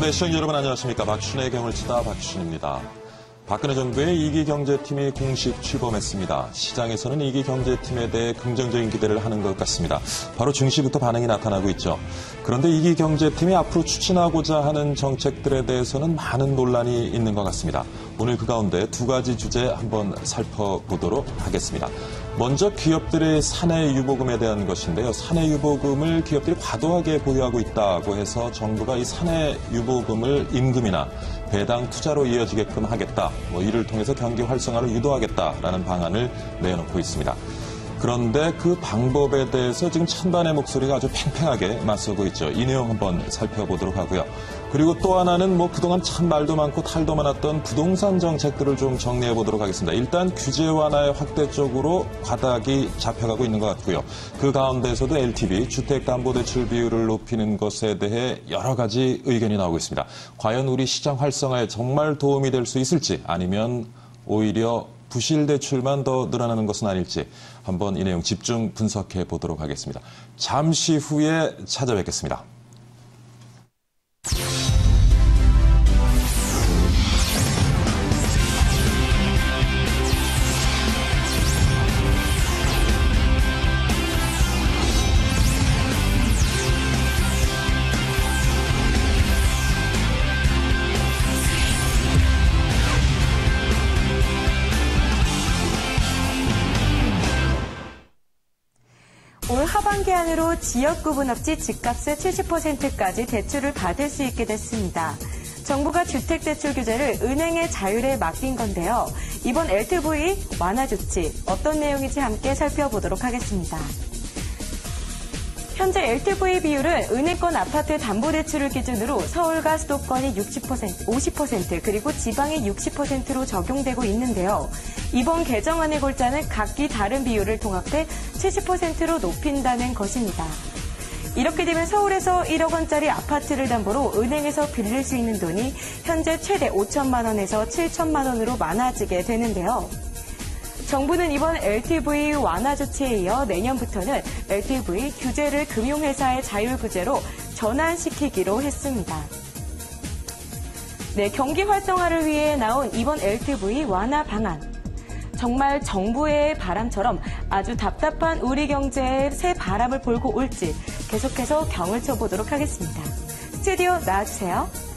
네, 시청자 여러분 안녕하십니까. 박춘의 경을 치다 박춘입니다. 박근혜 정부의 이기 경제팀이 공식 출범했습니다. 시장에서는 이기 경제팀에 대해 긍정적인 기대를 하는 것 같습니다. 바로 증시부터 반응이 나타나고 있죠. 그런데 이기 경제팀이 앞으로 추진하고자 하는 정책들에 대해서는 많은 논란이 있는 것 같습니다. 오늘 그 가운데 두 가지 주제 한번 살펴보도록 하겠습니다. 먼저 기업들의 사내 유보금에 대한 것인데요. 사내 유보금을 기업들이 과도하게 보유하고 있다고 해서 정부가 이 사내 유보금을 임금이나 배당 투자로 이어지게끔 하겠다. 이를 통해서 경기 활성화를 유도하겠다라는 방안을 내놓고 있습니다. 그런데 그 방법에 대해서 지금 찬반의 목소리가 아주 팽팽하게 맞서고 있죠. 이 내용 한번 살펴보도록 하고요. 그리고 또 하나는 그동안 참 말도 많고 탈도 많았던 부동산 정책들을 좀 정리해 보도록 하겠습니다. 일단 규제 완화의 확대 쪽으로 가닥이 잡혀가고 있는 것 같고요. 그 가운데서도 LTV, 주택담보대출 비율을 높이는 것에 대해 여러 가지 의견이 나오고 있습니다. 과연 우리 시장 활성화에 정말 도움이 될 수 있을지 아니면 오히려 부실 대출만 더 늘어나는 것은 아닐지 한번 이 내용 집중 분석해 보도록 하겠습니다. 잠시 후에 찾아뵙겠습니다. 올 하반기 안으로 지역 구분 없이 집값의 70%까지 대출을 받을 수 있게 됐습니다. 정부가 주택대출 규제를 은행의 자율에 맡긴 건데요. 이번 LTV 완화 조치 어떤 내용인지 함께 살펴보도록 하겠습니다. 현재 LTV 비율은 은행권 아파트 담보대출을 기준으로 서울과 수도권이 50% 그리고 지방이 60%로 적용되고 있는데요. 이번 개정안의 골자는 각기 다른 비율을 통합해 70%로 높인다는 것입니다. 이렇게 되면 서울에서 1억 원짜리 아파트를 담보로 은행에서 빌릴 수 있는 돈이 현재 최대 5천만 원에서 7천만 원으로 많아지게 되는데요. 정부는 이번 LTV 완화 조치에 이어 내년부터는 LTV 규제를 금융회사의 자율구제로 전환시키기로 했습니다. 네, 경기 활성화를 위해 나온 이번 LTV 완화 방안. 정말 정부의 바람처럼 아주 답답한 우리 경제에 새 바람을 불고 올지 계속해서 경을 쳐보도록 하겠습니다. 스튜디오 나와주세요.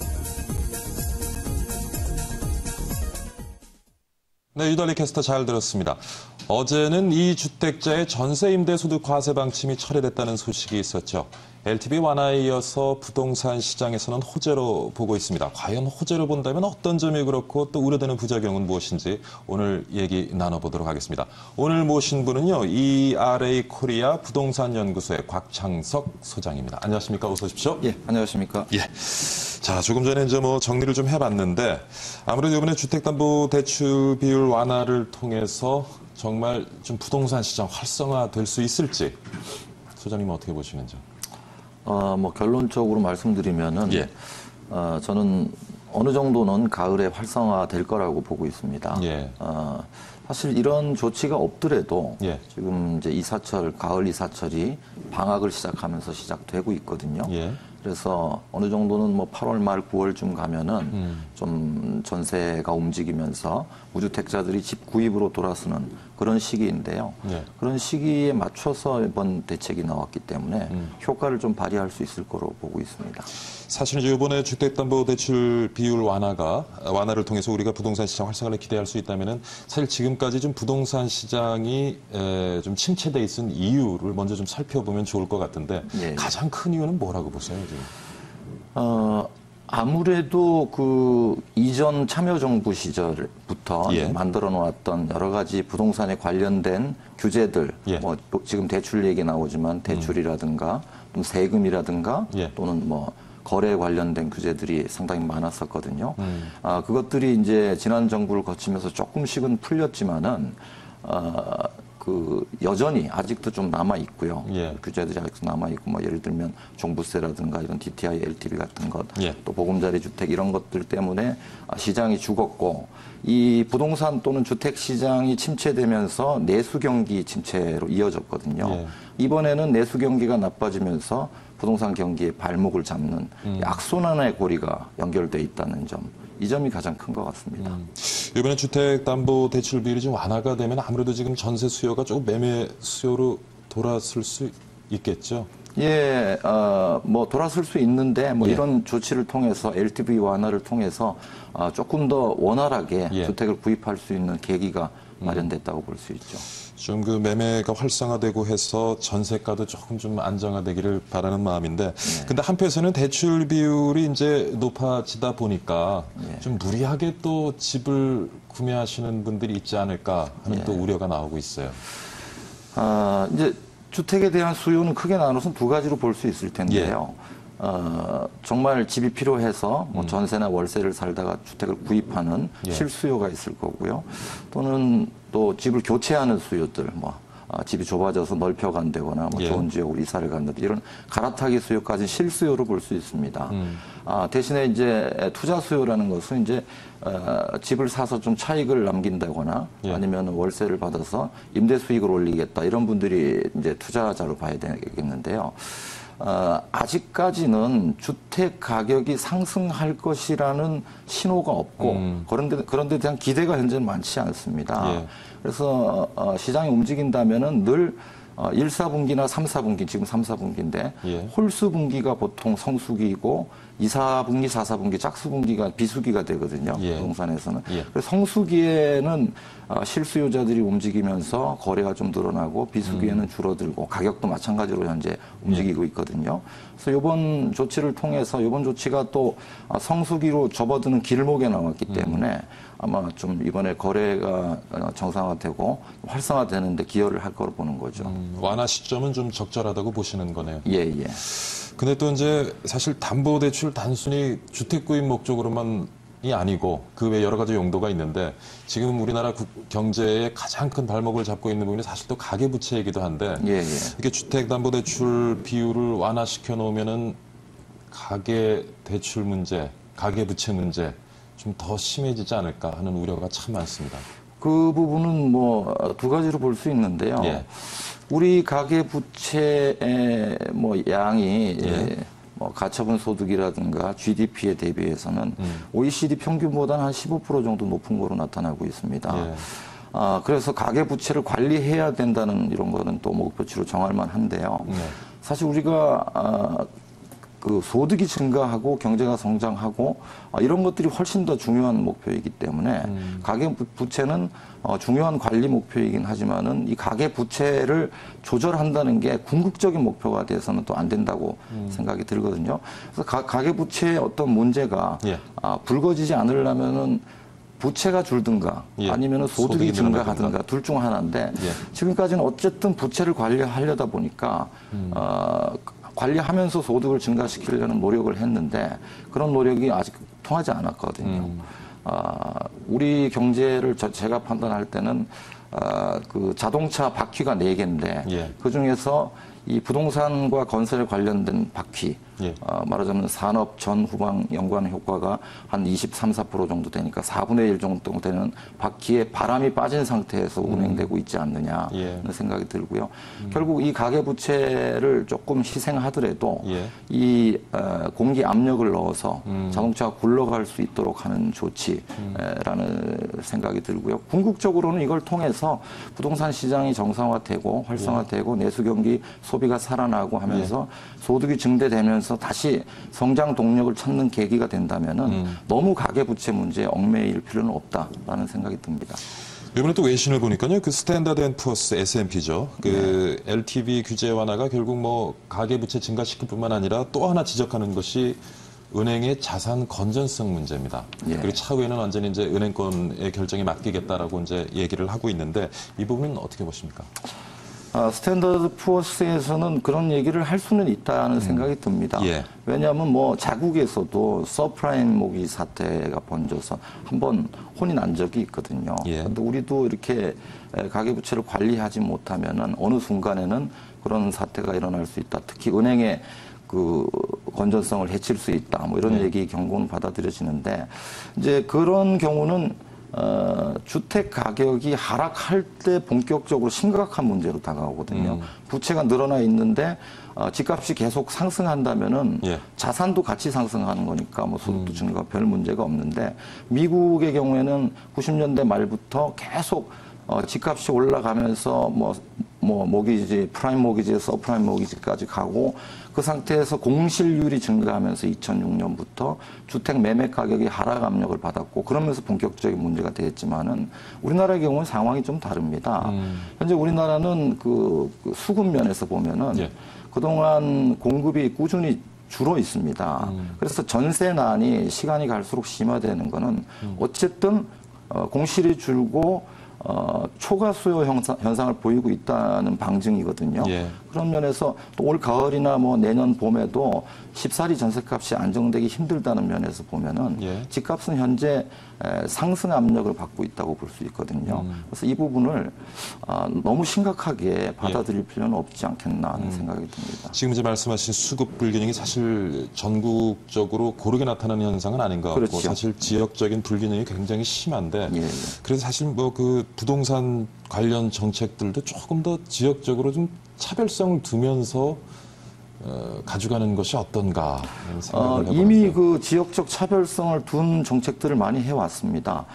네, 유달리 캐스터 잘 들었습니다. 어제는 이주택자의 전세 임대 소득 과세 방침이 철회됐다는 소식이 있었죠. LTV 완화에 이어서 부동산 시장에서는 호재로 보고 있습니다. 과연 호재로 본다면 어떤 점이 그렇고 또 우려되는 부작용은 무엇인지 오늘 얘기 나눠보도록 하겠습니다. 오늘 모신 분은요, ERA 코리아 부동산 연구소의 곽창석 소장입니다. 안녕하십니까? 어서 오십시오. 예, 안녕하십니까? 예. 자, 조금 전에 이제 정리를 좀 해봤는데 아무래도 이번에 주택담보대출 비율 완화를 통해서 정말 좀 부동산 시장 활성화 될 수 있을지 소장님은 어떻게 보시는지? 결론적으로 말씀드리면은, 예. 저는 어느 정도는 가을에 활성화 될 거라고 보고 있습니다. 예. 사실 이런 조치가 없더라도, 예. 지금 이제 가을 이사철이 방학을 시작하면서 시작되고 있거든요. 예. 그래서 어느 정도는 8월 말 9월쯤 가면은 좀 전세가 움직이면서 무주택자들이 집 구입으로 돌아서는 그런 시기인데요. 예. 그런 시기에 맞춰서 이번 대책이 나왔기 때문에 효과를 좀 발휘할 수 있을 거로 보고 있습니다. 사실 이번에 주택담보대출 비율 완화를 통해서 우리가 부동산 시장 활성화를 기대할 수 있다면은 사실 지금까지 좀 부동산 시장이 좀 침체돼 있은 이유를 먼저 좀 살펴보면 좋을 것 같은데 예. 가장 큰 이유는 뭐라고 보세요, 지금? 아무래도 그 이전 참여정부 시절부터 예. 만들어 놓았던 여러 가지 부동산에 관련된 규제들, 예. 지금 대출 얘기 나오지만 대출이라든가 또는 세금이라든가 예. 또는 거래에 관련된 규제들이 상당히 많았었거든요. 그것들이 이제 지난 정부를 거치면서 조금씩은 풀렸지만은, 여전히 아직도 좀 남아 있고요. 예. 규제들이 아직도 남아 있고, 예를 들면 종부세라든가 이런 DTI, LTV 같은 것, 예. 또 보금자리 주택 이런 것들 때문에 시장이 죽었고, 이 부동산 또는 주택 시장이 침체되면서 내수 경기 침체로 이어졌거든요. 예. 이번에는 내수 경기가 나빠지면서 부동산 경기의 발목을 잡는 악순환의 고리가 연결돼 있다는 점, 이 점이 가장 큰 것 같습니다. 이번에 주택담보대출 비율이 좀 완화가 되면 아무래도 지금 전세 수요가 조금 매매 수요로 돌아설 수 있겠죠? 예, 뭐 돌아설 수 있는데 뭐 예. 이런 조치를 통해서 LTV 완화를 통해서 조금 더 원활하게 예. 주택을 구입할 수 있는 계기가 마련됐다고 볼 수 있죠. 좀 그 매매가 활성화되고 해서 전세가도 조금 좀 안정화되기를 바라는 마음인데, 근데 한편에서는 대출 비율이 이제 높아지다 보니까 좀 무리하게 또 집을 구매하시는 분들이 있지 않을까 하는 또 우려가 나오고 있어요. 이제 주택에 대한 수요는 크게 나눠서 두 가지로 볼 수 있을 텐데요. 정말 집이 필요해서 뭐 전세나 월세를 살다가 주택을 구입하는 실수요가 있을 거고요. 또는 또 집을 교체하는 수요들, 집이 좁아져서 넓혀간다거나 좋은 지역으로 이사를 간다든지 이런 갈아타기 수요까지 실수요로 볼 수 있습니다. 대신에 이제 투자 수요라는 것은 이제 집을 사서 좀 차익을 남긴다거나 아니면 월세를 받아서 임대 수익을 올리겠다 이런 분들이 이제 투자자로 봐야 되겠는데요. 아직까지는 주택 가격이 상승할 것이라는 신호가 없고 그런 데 대한 기대가 현재는 많지 않습니다. 그래서 시장이 움직인다면은 늘 1, 4분기나 3, 4분기, 지금 3, 4분기인데 홀수 분기가 보통 성수기이고 2, 4분기, 4, 4분기, 짝수분기가 비수기가 되거든요. 부동산에서는. 그래서 성수기에는 실수요자들이 움직이면서 거래가 좀 늘어나고 비수기에는 줄어들고 가격도 마찬가지로 현재 움직이고 있거든요. 그래서 이번 조치를 통해서 이번 조치가 또 성수기로 접어드는 길목에 나왔기 때문에 아마 좀 이번에 거래가 정상화되고 활성화되는데 기여를 할 거로 보는 거죠. 완화 시점은 좀 적절하다고 보시는 거네요. 예. 근데 또 이제 사실 담보대출 단순히 주택 구입 목적으로만이 아니고 그 외 여러 가지 용도가 있는데 지금 우리나라 경제의 가장 큰 발목을 잡고 있는 부분이 사실 또 가계부채이기도 한데 이렇게 주택담보대출 비율을 완화시켜 놓으면은 가계대출 문제, 가계부채 문제 좀 더 심해지지 않을까 하는 우려가 참 많습니다. 그 부분은 뭐 두 가지로 볼 수 있는데요. 우리 가계 부채의 뭐 양이 뭐 가처분 소득이라든가 GDP에 대비해서는 OECD 평균보다는 한 15% 정도 높은 거로 나타나고 있습니다. 그래서 가계 부채를 관리해야 된다는 이런 거는 또 목표치로 정할 만한데요. 사실 우리가 그 소득이 증가하고 경제가 성장하고 이런 것들이 훨씬 더 중요한 목표이기 때문에 가계 부채는 중요한 관리 목표이긴 하지만은 이 가계 부채를 조절한다는 게 궁극적인 목표가 돼서는 또 안 된다고 생각이 들거든요. 그래서 가계 부채의 어떤 문제가 불거지지 않으려면은 부채가 줄든가 아니면은 소득이 증가하든가 둘 중 하나인데 지금까지는 어쨌든 부채를 관리하려다 보니까 관리하면서 소득을 증가시키려는 노력을 했는데 그런 노력이 아직 통하지 않았거든요. 우리 경제를 제가 판단할 때는 그 자동차 바퀴가 4개인데 그 중에서 이 부동산과 건설에 관련된 바퀴, 말하자면 산업 전후방 연관 효과가 한 23, 4% 정도 되니까 4분의 1 정도 되는 바퀴에 바람이 빠진 상태에서 운행되고 있지 않느냐 하는 생각이 들고요. 결국 이 가계부채를 조금 희생하더라도 이 공기 압력을 넣어서 자동차가 굴러갈 수 있도록 하는 조치라는 생각이 들고요. 궁극적으로는 이걸 통해서 부동산 시장이 정상화되고 활성화되고 내수경기 소비가 살아나고 하면서 소득이 증대되면서 다시 성장 동력을 찾는 계기가 된다면은 너무 가계부채 문제에 얽매일 필요는 없다라는 생각이 듭니다. 이번에 또 외신을 보니까요, 그 스탠다드 앤 푸어스 S&P죠. 그 LTV 규제 완화가 결국 뭐 가계부채 증가시킬 뿐만 아니라 또 하나 지적하는 것이 은행의 자산 건전성 문제입니다. 그리고 차후에는 완전히 이제 은행권의 결정에 맡기겠다라고 이제 얘기를 하고 있는데 이 부분은 어떻게 보십니까? 스탠더드 푸어스에서는 그런 얘기를 할 수는 있다는 생각이 듭니다. 왜냐하면 뭐 자국에서도 서프라임 모기 사태가 번져서 한번 혼이 난 적이 있거든요. 그런데 우리도 이렇게 가계부채를 관리하지 못하면은 어느 순간에는 그런 사태가 일어날 수 있다. 특히 은행의 그 건전성을 해칠 수 있다. 뭐 이런 얘기 경고는 받아들여지는데 이제 그런 경우는 주택 가격이 하락할 때 본격적으로 심각한 문제로 다가오거든요. 부채가 늘어나 있는데 집값이 계속 상승한다면은 예. 자산도 같이 상승하는 거니까 뭐 소득도 증가 별 문제가 없는데 미국의 경우에는 90년대 말부터 계속 집값이 올라가면서 모기지, 프라임 모기지, 서프라임 모기지까지 가고 그 상태에서 공실률이 증가하면서 2006년부터 주택 매매 가격이 하락 압력을 받았고 그러면서 본격적인 문제가 됐지만은 우리나라의 경우는 상황이 좀 다릅니다. 현재 우리나라는 그 수급 면에서 보면은 예. 그동안 공급이 꾸준히 줄어 있습니다. 그래서 전세난이 시간이 갈수록 심화되는 거는 어쨌든 공실이 줄고 초과 수요 현상을 보이고 있다는 방증이거든요. 예. 그런 면에서 또 올 가을이나 뭐 내년 봄에도 쉽사리 전세값이 안정되기 힘들다는 면에서 보면은 예. 집값은 현재 상승 압력을 받고 있다고 볼 수 있거든요. 그래서 이 부분을 너무 심각하게 받아들일 필요는 없지 않겠나 하는 생각이 듭니다. 지금 이제 말씀하신 수급 불균형이 사실 전국적으로 고르게 나타나는 현상은 아닌 것 같고 그렇죠. 사실 지역적인 불균형이 굉장히 심한데 예, 예. 그래서 사실 뭐 그 부동산 관련 정책들도 조금 더 지역적으로 좀 차별성을 두면서 가져가는 것이 어떤가 하는 생각을 이미 해보는데. 그 지역적 차별성을 둔 정책들을 많이 해왔습니다.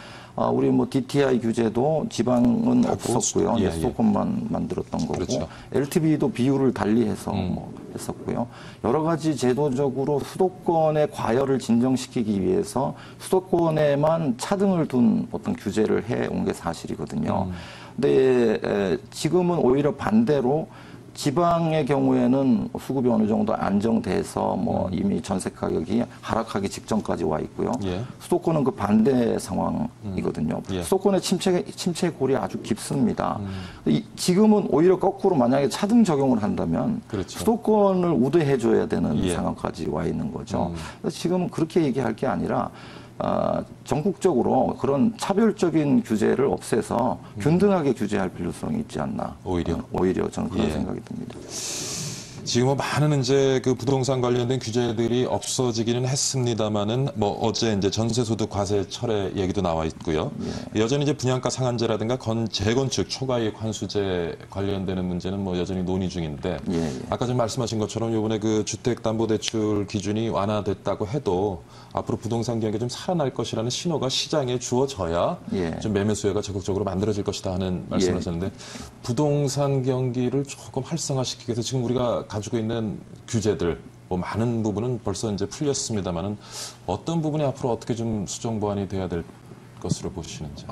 우리 뭐 DTI 규제도 지방은 없었고요. 예, 예. 수도권만 만들었던 거고 그렇죠. LTV도 비율을 달리해서 뭐 했었고요. 여러 가지 제도적으로 수도권의 과열을 진정시키기 위해서 수도권에만 차등을 둔 어떤 규제를 해온 게 사실이거든요. 근데 지금은 오히려 반대로 지방의 경우에는 수급이 어느 정도 안정돼서 뭐 이미 전세 가격이 하락하기 직전까지 와 있고요. 예. 수도권은 그 반대 상황이거든요. 예. 수도권의 침체 골이 아주 깊습니다. 지금은 오히려 거꾸로 만약에 차등 적용을 한다면 그렇죠. 수도권을 우대해줘야 되는 예. 상황까지 와 있는 거죠. 그래서 지금 그렇게 얘기할 게 아니라 전국적으로 그런 차별적인 규제를 없애서 균등하게 규제할 필요성이 있지 않나. 오히려 저는 그런 예. 생각이 듭니다. 지금은 많은 이제 그 부동산 관련된 규제들이 없어지기는 했습니다만은 뭐 어제 이제 전세소득 과세 철회 얘기도 나와 있고요. 예. 여전히 이제 분양가 상한제라든가 재건축 초과이익 환수제 관련되는 문제는 뭐 여전히 논의 중인데 예. 아까 좀 말씀하신 것처럼 이번에 그 주택담보대출 기준이 완화됐다고 해도 앞으로 부동산 경기가 좀 살아날 것이라는 신호가 시장에 주어져야 예. 좀 매매 수요가 적극적으로 만들어질 것이다 하는 말씀을 예. 하셨는데 부동산 경기를 조금 활성화시키기 위해서 지금 우리가 가지고 있는 규제들 뭐 많은 부분은 벌써 이제 풀렸습니다만은 어떤 부분이 앞으로 어떻게 좀 수정 보완이 돼야 될 것으로 보시는지.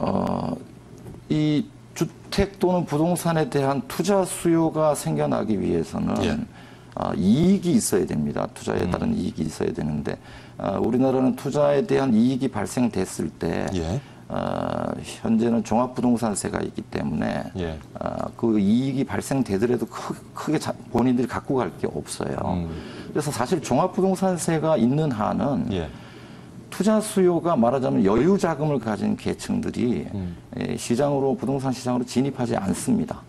이 주택 또는 부동산에 대한 투자 수요가 생겨나기 위해서는 예. 이익이 있어야 됩니다. 투자에 따른 이익이 있어야 되는데 우리나라는 투자에 대한 이익이 발생됐을 때 예. 현재는 종합부동산세가 있기 때문에 예. 그 이익이 발생되더라도 크게 본인들이 갖고 갈 게 없어요. 그래서 사실 종합부동산세가 있는 한은 예. 투자 수요가 말하자면 여유 자금을 가진 계층들이 시장으로 부동산 시장으로 진입하지 않습니다.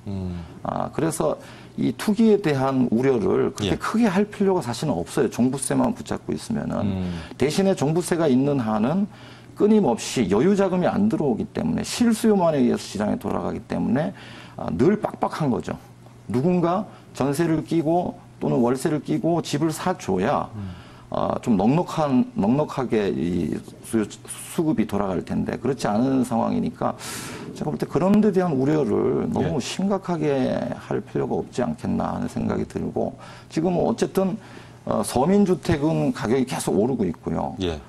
그래서 이 투기에 대한 우려를 그렇게 예. 크게 할 필요가 사실은 없어요. 종부세만 붙잡고 있으면은 대신에 종부세가 있는 한은 끊임없이 여유 자금이 안 들어오기 때문에 실수요만에 의해서 시장에 돌아가기 때문에 늘 빡빡한 거죠. 누군가 전세를 끼고 또는 월세를 끼고 집을 사줘야 좀 넉넉하게 이 수급이 돌아갈 텐데 그렇지 않은 상황이니까 제가 볼 때 그런 데 대한 우려를 너무 예. 심각하게 할 필요가 없지 않겠나 하는 생각이 들고 지금은 어쨌든 서민주택은 가격이 계속 오르고 있고요. 예.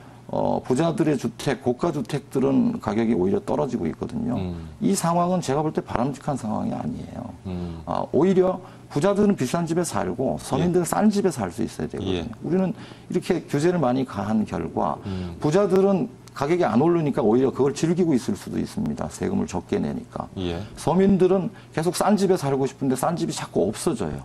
부자들의 주택, 고가 주택들은 가격이 오히려 떨어지고 있거든요. 이 상황은 제가 볼 때 바람직한 상황이 아니에요. 오히려 부자들은 비싼 집에 살고 서민들은 싼 집에 살 수 있어야 되거든요. 예. 우리는 이렇게 규제를 많이 가한 결과 부자들은 가격이 안 오르니까 오히려 그걸 즐기고 있을 수도 있습니다. 세금을 적게 내니까. 예. 서민들은 계속 싼 집에 살고 싶은데 싼 집이 자꾸 없어져요.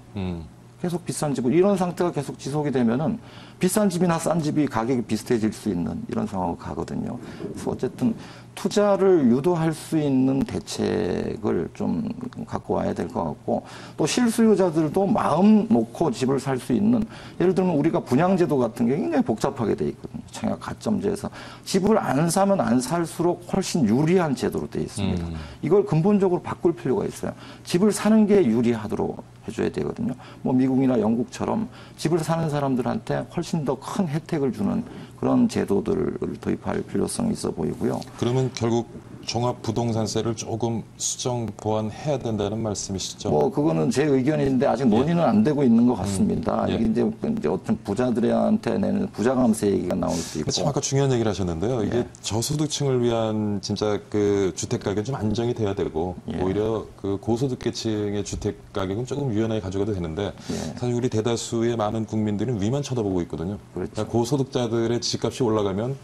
계속 비싼 집을 이런 상태가 계속 지속이 되면은 비싼 집이나 싼 집이 가격이 비슷해질 수 있는 이런 상황으로 가거든요. 그래서 어쨌든 투자를 유도할 수 있는 대책을 좀 갖고 와야 될 것 같고 또 실수요자들도 마음 놓고 집을 살 수 있는 예를 들면 우리가 분양제도 같은 게 굉장히 복잡하게 돼 있거든요. 청약 가점제에서 집을 안 사면 안 살수록 훨씬 유리한 제도로 돼 있습니다. 이걸 근본적으로 바꿀 필요가 있어요. 집을 사는 게 유리하도록 해줘야 되거든요. 뭐 미국이나 영국처럼 집을 사는 사람들한테 훨씬 더 큰 혜택을 주는 그런 제도들을 도입할 필요성이 있어 보이고요. 그러면 결국 종합부동산세를 조금 수정 보완해야 된다는 말씀이시죠? 뭐 그거는 제 의견인데 아직 논의는 안 되고 있는 것 같습니다. 예. 이게 이제 어떤 부자들한테 내는 부자감세 얘기가 나올 수 있고. 참 아까 중요한 얘기를 하셨는데요. 이게 예. 저소득층을 위한 진짜 그 주택 가격이 좀 안정이 돼야 되고 예. 오히려 그 고소득계층의 주택 가격은 조금 유연하게 가져가도 되는데 예. 사실 우리 대다수의 많은 국민들은 위만 쳐다보고 있거든요. 그렇죠. 그러니까 고소득자들의 집값이 올라가면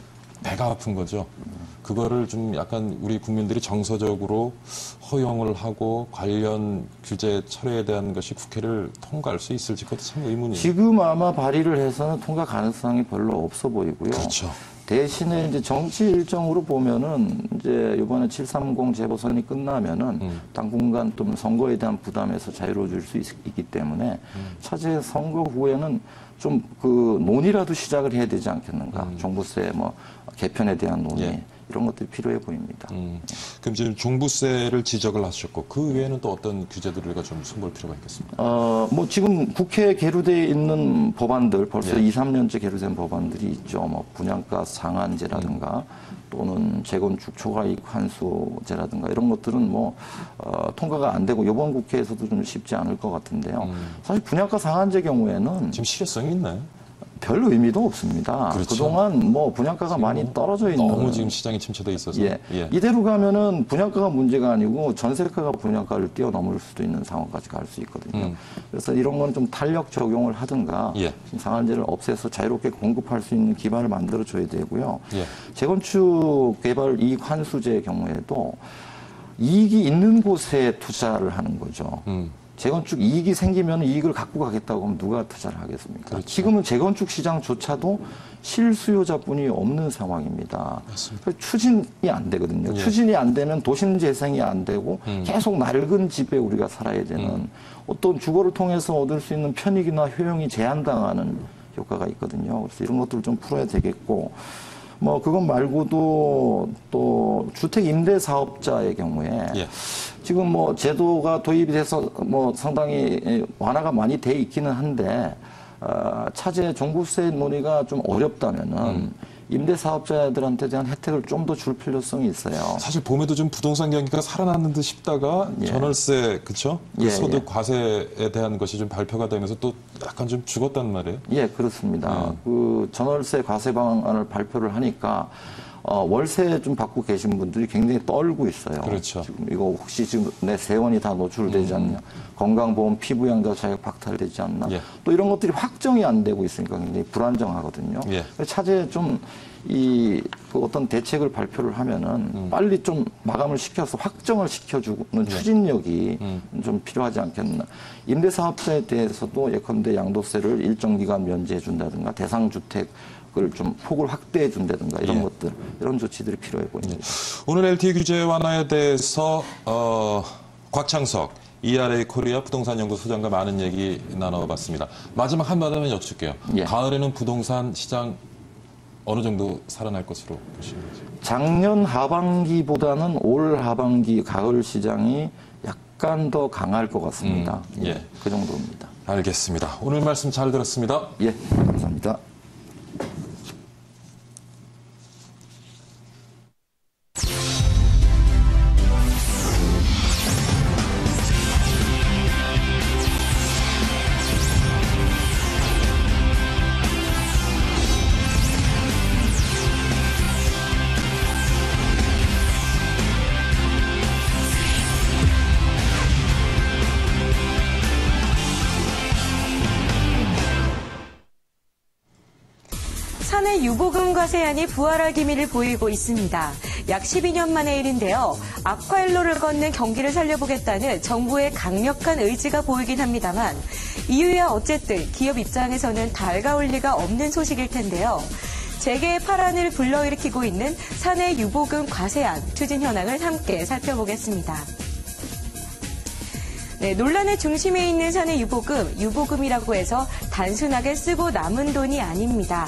배가 아픈 거죠. 그거를 좀 약간 우리 국민들이 정서적으로 허용을 하고 관련 규제 철회에 대한 것이 국회를 통과할 수 있을지 그것도 참 의문이에요. 지금 아마 발의를 해서는 통과 가능성이 별로 없어 보이고요. 그렇죠. 대신에 이제 정치 일정으로 보면은 이제 이번에 730 재보선이 끝나면은 당분간 좀 선거에 대한 부담에서 자유로워질 수 있기 때문에 차제 선거 후에는 좀 그 논의라도 시작을 해야 되지 않겠는가. 종부세 뭐 개편에 대한 논의 예. 이런 것들이 필요해 보입니다. 그럼 지금 종부세를 지적을 하셨고 그 외에는 또 어떤 규제들을 우리가 좀 손볼 필요가 있겠습니까? 뭐 지금 국회에 계류되어 있는 법안들 벌써 예. 2, 3년째 계류된 법안들이 있죠. 뭐 분양가 상한제라든가 또는 재건축 초과이익 환수제라든가 이런 것들은 뭐 통과가 안 되고 이번 국회에서도 좀 쉽지 않을 것 같은데요. 사실 분양가 상한제 경우에는 지금 실효성이 있나요? 별 의미도 없습니다. 그렇죠. 그동안 뭐 분양가가 많이 떨어져 있는 너무 지금 시장이 침체돼 있어서. 예. 이대로 가면은 분양가가 문제가 아니고 전세가가 분양가를 뛰어넘을 수도 있는 상황까지 갈 수 있거든요. 그래서 이런 건 좀 탄력 적용을 하든가 예. 상한제를 없애서 자유롭게 공급할 수 있는 기반을 만들어 줘야 되고요. 예. 재건축 개발 이익 환수제의 경우에도 이익이 있는 곳에 투자를 하는 거죠. 재건축 이익이 생기면 이익을 갖고 가겠다고 하면 누가 투자를 하겠습니까? 그렇죠. 지금은 재건축 시장조차도 실수요자뿐이 없는 상황입니다. 맞습니다. 추진이 안 되거든요. 예. 추진이 안 되면 도심 재생이 안 되고 계속 낡은 집에 우리가 살아야 되는 어떤 주거를 통해서 얻을 수 있는 편익이나 효용이 제한당하는 효과가 있거든요. 그래서 이런 것들을 좀 풀어야 되겠고 뭐 그것 말고도 또 주택 임대 사업자의 경우에 예. 지금 뭐 제도가 도입이 돼서 뭐 상당히 완화가 많이 돼 있기는 한데 차제 종부세 논의가 좀 어렵다면은 임대 사업자들한테 대한 혜택을 좀 더 줄 필요성이 있어요. 사실 봄에도 좀 부동산 경기가 살아났는 듯 싶다가 예. 전월세 그렇죠? 그 예, 소득 과세에 대한 것이 좀 발표가 되면서 또 약간 좀 죽었단 말이에요. 예, 그렇습니다. 그 전월세 과세 방안을 발표를 하니까 월세 좀 받고 계신 분들이 굉장히 떨고 있어요. 그렇죠. 지금 이거 혹시 지금 내 세원이 다 노출되지 않냐? 건강보험 피부양자 자격 박탈되지 않나? 예. 또 이런 것들이 확정이 안 되고 있으니까 굉장히 불안정하거든요. 예. 차제에 좀 그 어떤 대책을 발표를 하면은 빨리 좀 마감을 시켜서 확정을 시켜주는 추진력이 좀 필요하지 않겠나. 임대사업자에 대해서도 예컨대 양도세를 일정 기간 면제해 준다든가 대상주택을 좀 폭을 확대해 준다든가 이런 예. 것들, 이런 조치들이 필요해 보입니다. 오늘 LTE 규제 완화에 대해서 곽창석 ERA 코리아 부동산 연구 소장과 많은 얘기 나눠봤습니다. 마지막 한마디만 여쭐게요. 예. 가을에는 부동산 시장 어느 정도 살아날 것으로 보시는 거죠? 작년 하반기보다는 올 하반기 가을 시장이 약간 더 강할 것 같습니다. 예. 그 정도입니다. 알겠습니다. 오늘 말씀 잘 들었습니다. 예, 감사합니다. 사내 유보금 과세안이 부활할 기미를 보이고 있습니다. 약 12년 만의 일인데요. 악화일로를 걷는 경기를 살려보겠다는 정부의 강력한 의지가 보이긴 합니다만 이유야 어쨌든 기업 입장에서는 달가울 리가 없는 소식일 텐데요. 재계의 파란을 불러일으키고 있는 사내 유보금 과세안 추진 현황을 함께 살펴보겠습니다. 네, 논란의 중심에 있는 사내 유보금이라고 해서 단순하게 쓰고 남은 돈이 아닙니다.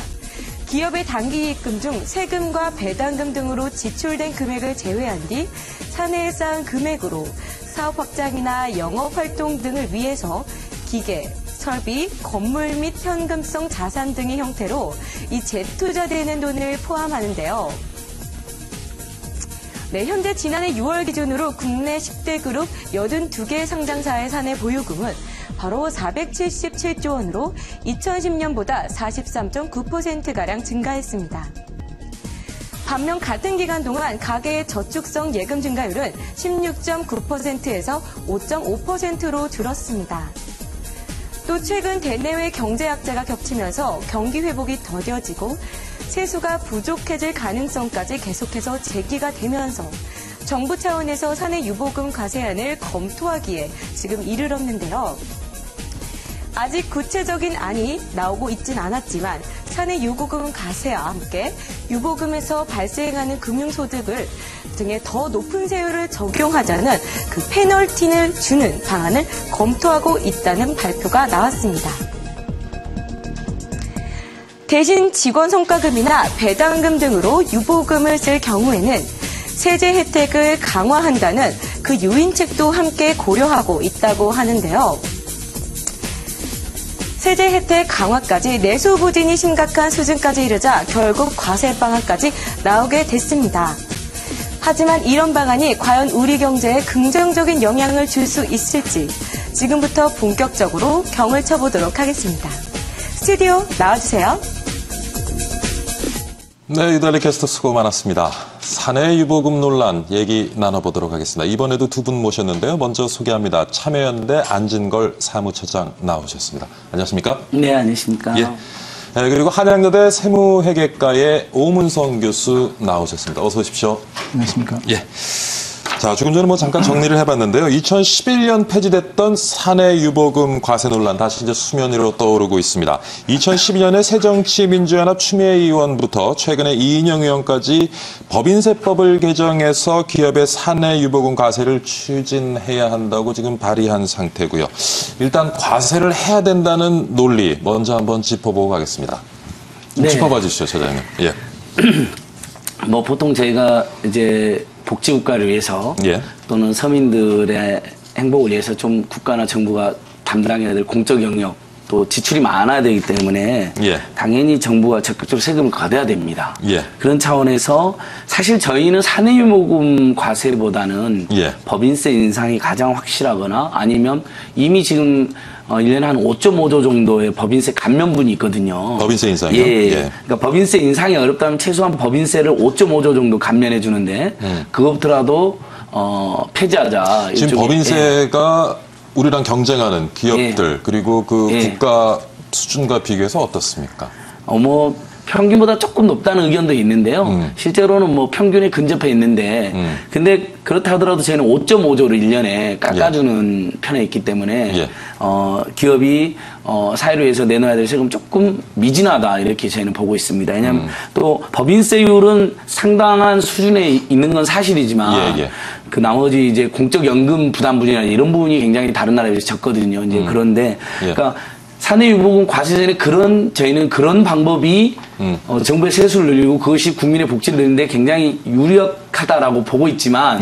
기업의 단기이익금 중 세금과 배당금 등으로 지출된 금액을 제외한 뒤 사내에 쌓은 금액으로 사업 확장이나 영업 활동 등을 위해서 기계, 설비, 건물 및 현금성 자산 등의 형태로 이 재투자되는 돈을 포함하는데요. 네, 현재 지난해 6월 기준으로 국내 10대 그룹 82개 상장사의 사내 보유금은 바로 477조 원으로 2010년보다 43.9%가량 증가했습니다. 반면 같은 기간 동안 가계의 저축성 예금 증가율은 16.9%에서 5.5%로 줄었습니다. 또 최근 대내외 경제 악재가 겹치면서 경기 회복이 더뎌지고 세수가 부족해질 가능성까지 계속해서 제기가 되면서 정부 차원에서 사내 유보금 과세안을 검토하기에 지금 이르렀는데요. 아직 구체적인 안이 나오고 있진 않았지만 사내 유보금 과세와 함께 유보금에서 발생하는 금융소득을 등의 더 높은 세율을 적용하자는 그 페널티를 주는 방안을 검토하고 있다는 발표가 나왔습니다. 대신 직원 성과금이나 배당금 등으로 유보금을 쓸 경우에는 세제 혜택을 강화한다는 그 유인책도 함께 고려하고 있다고 하는데요. 세제 혜택 강화까지 내수 부진이 심각한 수준까지 이르자 결국 과세 방안까지 나오게 됐습니다. 하지만 이런 방안이 과연 우리 경제에 긍정적인 영향을 줄 수 있을지 지금부터 본격적으로 경을 쳐보도록 하겠습니다. 스튜디오 나와주세요. 네, 유달리 캐스터 수고 많았습니다. 사내 유보금 논란 얘기 나눠보도록 하겠습니다. 이번에도 두 분 모셨는데요. 먼저 소개합니다. 참여연대 안진걸 사무처장 나오셨습니다. 안녕하십니까? 네, 안녕하십니까? 예. 네, 그리고 한양여대 세무회계과의 오문성 교수 나오셨습니다. 어서 오십시오. 안녕하십니까? 예. 자, 조금 전에 잠깐 정리를 해봤는데요. 2011년 폐지됐던 사내 유보금 과세 논란 다시 이제 수면 위로 떠오르고 있습니다. 2012년에 새정치민주연합 추미애 의원부터 최근에 이인영 의원까지 법인세법을 개정해서 기업의 사내 유보금 과세를 추진해야 한다고 지금 발의한 상태고요. 일단 과세를 해야 된다는 논리 먼저 한번 짚어보고 가겠습니다. 좀 네. 짚어봐 주시죠, 처장님. 예. 뭐 보통 저희가 이제 복지국가를 위해서 예. 또는 서민들의 행복을 위해서 좀 국가나 정부가 담당해야 될 공적 영역 또 지출이 많아야 되기 때문에 예. 당연히 정부가 적극적으로 세금을 걷어야 됩니다. 예. 그런 차원에서 사실 저희는 사내유보금 과세보다는 예. 법인세 인상이 가장 확실하거나 아니면 이미 지금 1년에 한 5.5조 정도의 법인세 감면분이 있거든요. 법인세 인상이요? 예. 예. 그러니까 법인세 인상이 어렵다면 최소한 법인세를 5.5조 정도 감면해 주는데 그것부터라도 폐지하자. 지금 일종의, 법인세가 우리랑 경쟁하는 기업들 그리고 그 국가 수준과 비교해서 어떻습니까? 뭐 평균보다 조금 높다는 의견도 있는데요. 실제로는 뭐 평균에 근접해 있는데 근데 그렇다 하더라도 저희는 5.5조를 1년에 깎아주는 편에 있기 때문에 기업이 사회를 위해서 내놔야 될 세금 조금 미진하다 이렇게 저희는 보고 있습니다. 왜냐하면 또 법인세율은 상당한 수준에 있는 건 사실이지만 그 나머지 이제 공적 연금 부담분이나 이런 부분이 굉장히 다른 나라에 비해서 적거든요. 이제 그런데 그러니까 사내유보금 과세 전에 저희는 그런 방법이 정부의 세수를 늘리고 그것이 국민의 복지를 늘리는데 굉장히 유력하다라고 보고 있지만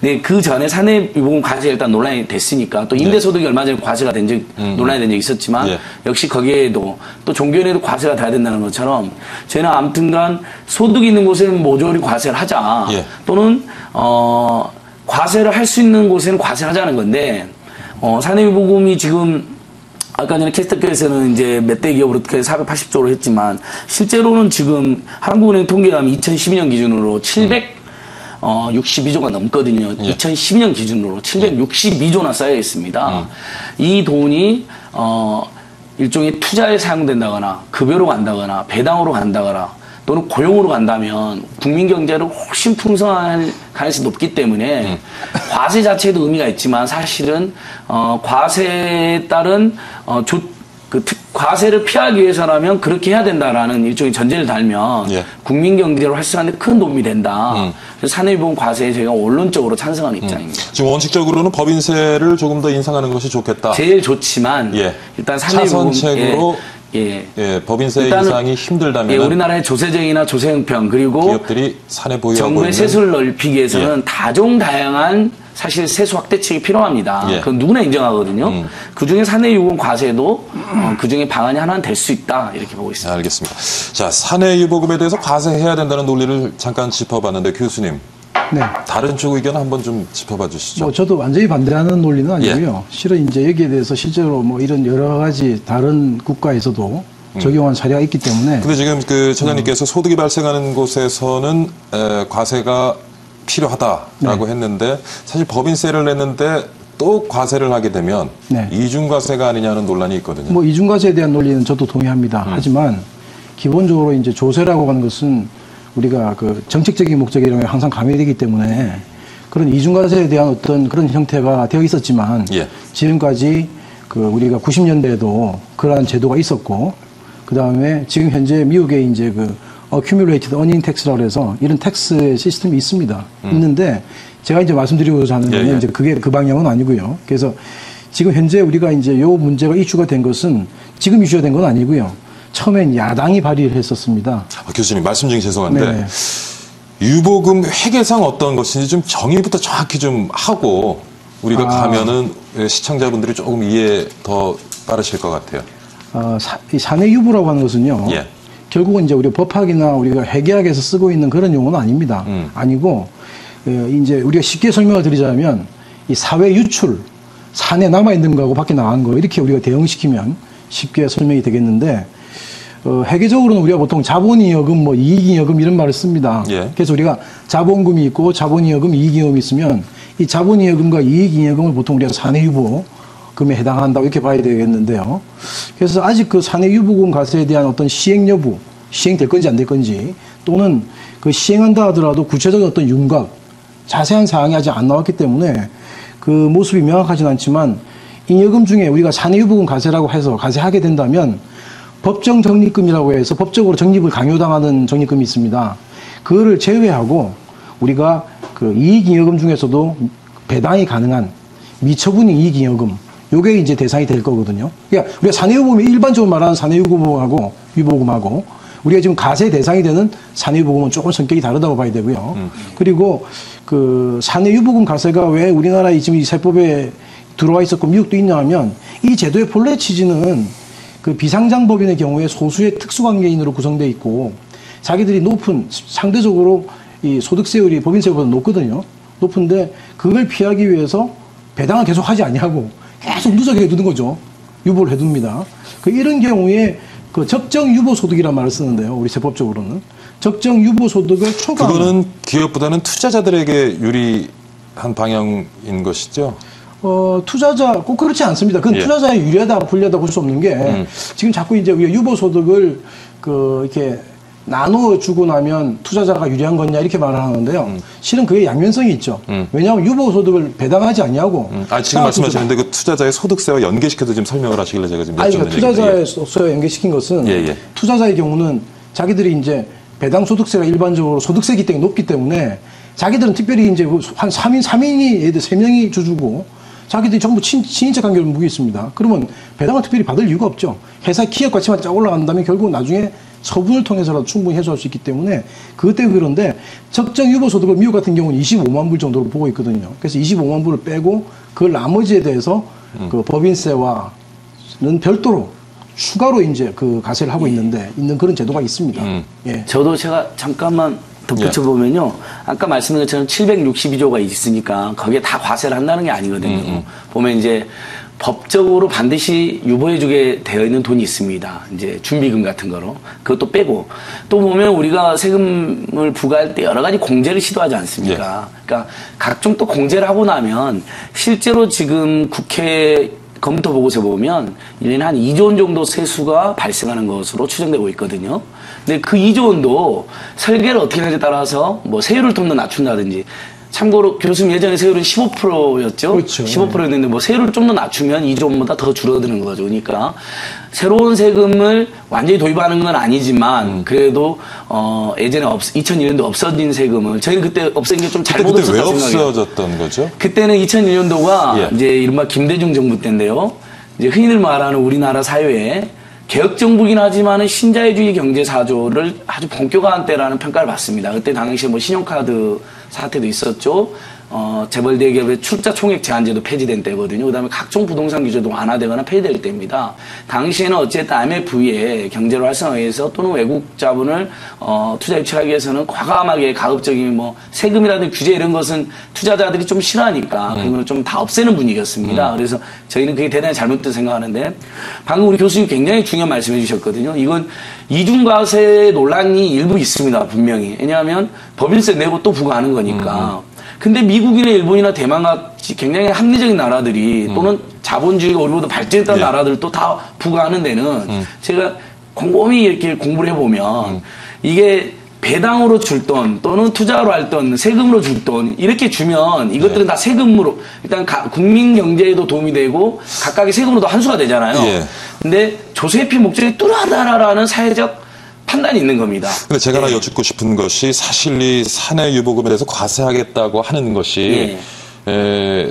네, 그 전에 사내유보금 과세가 일단 논란이 됐으니까 또 임대소득이 얼마 전에 과세가 된 적 논란이 된 적이 있었지만 역시 거기에도 또 종교인에도 과세가 돼야 된다는 것처럼 저희는 아무튼간 소득이 있는 곳에는 모조리 과세를 하자 또는 과세를 할 수 있는 곳에는 과세를 하자는 건데 사내유보금이 지금 아까 전에 캐스터께서는 이제 몇 대 기업으로 480조로 했지만 실제로는 지금 한국은행 통계에 하면 2012년 기준으로 762조가 넘거든요. 2012년 기준으로 762조나 쌓여 있습니다. 이 돈이 일종의 투자에 사용된다거나 급여로 간다거나 배당으로 간다거나 또는 고용으로 간다면 국민 경제를 훨씬 풍성할 가능성이 높기 때문에 과세 자체에도 의미가 있지만 사실은 과세에 따른 과세를 피하기 위해서라면 그렇게 해야 된다라는 일종의 전제를 달면 예. 국민 경제를 활성화하는 데 큰 도움이 된다. 그래서 사내유보금 과세에 저희가 원론적으로 찬성하는 입장입니다. 지금 원칙적으로는 법인세를 조금 더 인상하는 것이 좋겠다. 제일 좋지만 예. 일단 사내유보금 차선책으로 예. 법인세 인상이 힘들다면 우리나라의 조세정이나 조세형평 그리고 기업들이 사내 보유하고 정부의 있는 세수를 넓히기 위해서는 다종다양한 사실 세수 확대책이 필요합니다. 예. 그건 누구나 인정하거든요. 그중에 사내유보금 과세도 그중에 방안이 하나는 될 수 있다 이렇게 보고 있습니다. 알겠습니다. 자, 사내유보금에 대해서 과세해야 된다는 논리를 잠깐 짚어봤는데 교수님. 네. 다른 쪽 의견 한번 좀 짚어봐 주시죠. 저도 완전히 반대하는 논리는 아니고요. 실은 이제 여기에 대해서 실제로 이런 여러 가지 다른 국가에서도 적용한 사례가 있기 때문에. 근데 지금 그 처장님께서 소득이 발생하는 곳에서는 과세가 필요하다라고 했는데 사실 법인세를 냈는데 또 과세를 하게 되면 이중과세가 아니냐는 논란이 있거든요. 이중과세에 대한 논리는 저도 동의합니다. 하지만 기본적으로 이제 조세라고 하는 것은 우리가 그 정책적인 목적이 항상 가미되기 때문에 그런 이중과세에 대한 어떤 그런 형태가 되어 있었지만 지금까지 그 우리가 90년대에도 그러한 제도가 있었고 그 다음에 지금 현재 미국에 이제 그 accumulated earning tax라고 해서 이런 텍스 시스템이 있습니다. 있는데 제가 이제 말씀드리고자 하는 건 이제 그게 그 방향은 아니고요. 그래서 지금 현재 우리가 이제 요 문제가 이슈가 된 것은 지금 이슈가 된 건 아니고요. 처음엔 야당이 발의를 했었습니다. 교수님 말씀 중에 죄송한데 유보금 회계상 어떤 것인지 좀 정의부터 정확히 좀 하고 우리가 가면은 시청자분들이 조금 이해 더 빠르실 것 같아요. 이 사내유보라고 하는 것은요. 결국은 이제 우리 법학이나 우리가 회계학에서 쓰고 있는 그런 용어는 아닙니다. 아니고 이제 우리가 쉽게 설명을 드리자면 이 사회 유출, 사내 남아 있는 거하고 밖에 나간 거 이렇게 우리가 대응시키면 쉽게 설명이 되겠는데 회계적으로는 우리가 보통 자본이여금, 이익이여금 이런 말을 씁니다. 그래서 우리가 자본금이 있고 자본이여금, 이익이여금이 있으면 이 자본이여금과 이익이여금을 보통 우리가 사내유보금에 해당한다고 이렇게 봐야 되겠는데요. 그래서 아직 그 사내유보금 과세에 대한 어떤 시행 여부, 시행될 건지 안 될 건지 또는 그 시행한다 하더라도 구체적인 어떤 윤곽, 자세한 사항이 아직 안 나왔기 때문에 그 모습이 명확하진 않지만 잉여금 중에 우리가 사내유보금 과세라고 해서 과세하게 된다면 법정 적립금이라고 해서 법적으로 적립을 강요당하는 적립금이 있습니다. 그거를 제외하고 우리가 그 이익잉여금 중에서도 배당이 가능한 미처분 이익잉여금 요게 이제 대상이 될 거거든요. 그러니까 우리가 사내유보금이 일반적으로 말하는 사내유보금하고 유보금하고 우리가 지금 과세 대상이 되는 사내유보금은 조금 성격이 다르다고 봐야 되고요. 그리고 그 사내유보금 과세가 왜 우리나라에 지금 이 세법에 들어와 있었고 미국도 있냐 하면 이 제도의 본래 취지는 그 비상장 법인의 경우에 소수의 특수관계인으로 구성되어 있고 자기들이 높은 상대적으로 이 소득세율이 법인세보다 높거든요. 높은데 그걸 피하기 위해서 배당을 계속 하지 아니하고 계속 누적해 두는 거죠. 유보를 해둡니다. 이런 경우에 그 적정 유보 소득이라는 말을 쓰는데요. 우리 세법적으로는 적정 유보 소득을 초과. 그거는 기업보다는 투자자들에게 유리한 방향인 것이죠. 투자자 꼭 그렇지 않습니다. 그건 투자자에 유리하다 불리하다 볼 수 없는 게 지금 자꾸 이제 우리가 유보 소득을 그 이렇게 나누어 주고 나면 투자자가 유리한 거냐 이렇게 말을 하는데요. 실은 그게 양면성이 있죠. 왜냐하면 유보 소득을 배당하지 않냐고. 지금 말씀하시는데 그 투자자의 소득세와 연계시켜서 지금 설명을 하시길래 제가 지금 그러니까 투자자의 소득세와 연계시킨 것은 투자자의 경우는 자기들이 이제 배당 소득세가 일반적으로 소득세 기대가 높기 때문에 자기들은 특별히 이제 한 3인이 예를 들어 3명이 주주고 자기들이 전부 친인척 관계를 묻고 있습니다. 그러면 배당을 특별히 받을 이유가 없죠. 회사 기업 가치만 쫙 올라간다면 결국 나중에 처분을 통해서라도 충분히 해소할 수 있기 때문에 그것 때문에 그런데 적정 유보 소득을 미국 같은 경우는 25만 불 정도로 보고 있거든요. 그래서 25만 불을 빼고 그 나머지에 대해서 그 법인세와는 별도로 추가로 이제 그 과세를 하고 있는 그런 제도가 있습니다. 저도 제가 잠깐만 덧붙여보면요. 아까 말씀드린 것처럼 762조가 있으니까 거기에 다 과세를 한다는 게 아니거든요. 보면 이제 법적으로 반드시 유보해주게 되어 있는 돈이 있습니다. 이제 준비금 같은 거로. 그것도 빼고. 또 보면 우리가 세금을 부과할 때 여러 가지 공제를 시도하지 않습니까? 그러니까 각종 또 공제를 하고 나면 실제로 지금 국회 검토 보고서에 보면 1년에 한 2조 원 정도 세수가 발생하는 것으로 추정되고 있거든요. 근데 그 2조 원도 설계를 어떻게 하느냐에 따라서 뭐 세율을 좀 더 낮춘다든지, 참고로 교수님 예전에 세율은 15%였죠? 그렇죠. 15%였는데 뭐 세율을 좀 더 낮추면 2조 원보다 더 줄어드는 거죠. 그러니까 새로운 세금을 완전히 도입하는 건 아니지만 그래도 예전에 2001년도 없어진 세금을 저희는 그때 없앤 게 좀 잘못 그때 왜 없었다 생각해요. 없어졌던 거죠? 그때는 2001년도가 예. 이제 이른바 김대중 정부 때인데요. 이제 흔히들 말하는 우리나라 사회에 개혁 정부긴 하지만은 신자유주의 경제 사조를 아주 본격화한 때라는 평가를 받습니다. 그때 당시에 뭐 신용카드 사태도 있었죠. 재벌 대기업의 출자 총액 제한제도 폐지된 때거든요. 그다음에 각종 부동산 규제도 완화되거나 폐지될 때입니다. 당시에는 어쨌든 IMF의 경제를 활성화하기 위해서 또는 외국 자본을 투자 유치하기 위해서는 과감하게 가급적인 뭐 세금이라든지 규제 이런 것은 투자자들이 좀 싫어하니까 그런 걸 좀 다 없애는 분위기였습니다. 그래서 저희는 그게 대단히 잘못됐다고 생각하는데, 방금 우리 교수님 굉장히 중요한 말씀해 주셨거든요. 이건 이중과세 논란이 일부 있습니다. 분명히. 왜냐하면 법인세 내고 또 부과하는 거니까. 근데 미국이나 일본이나 대만 같이 굉장히 합리적인 나라들이 또는 자본주의가 우리보다 발전했던 나라들도 다 부과하는 데는 제가 곰곰이 이렇게 공부를 해보면 이게 배당으로 줄 돈 또는 투자로 할 돈, 세금으로 줄 돈 이렇게 주면 이것들은 다 세금으로 일단 국민 경제에도 도움이 되고 각각의 세금으로도 환수가 되잖아요. 근데 조세피 목적이 뚜렷하다라는 사회적 판단이 있는 겁니다. 근데 제가 하나 여쭙고 싶은 것이, 사실 이 사내 유보금에 대해서 과세하겠다고 하는 것이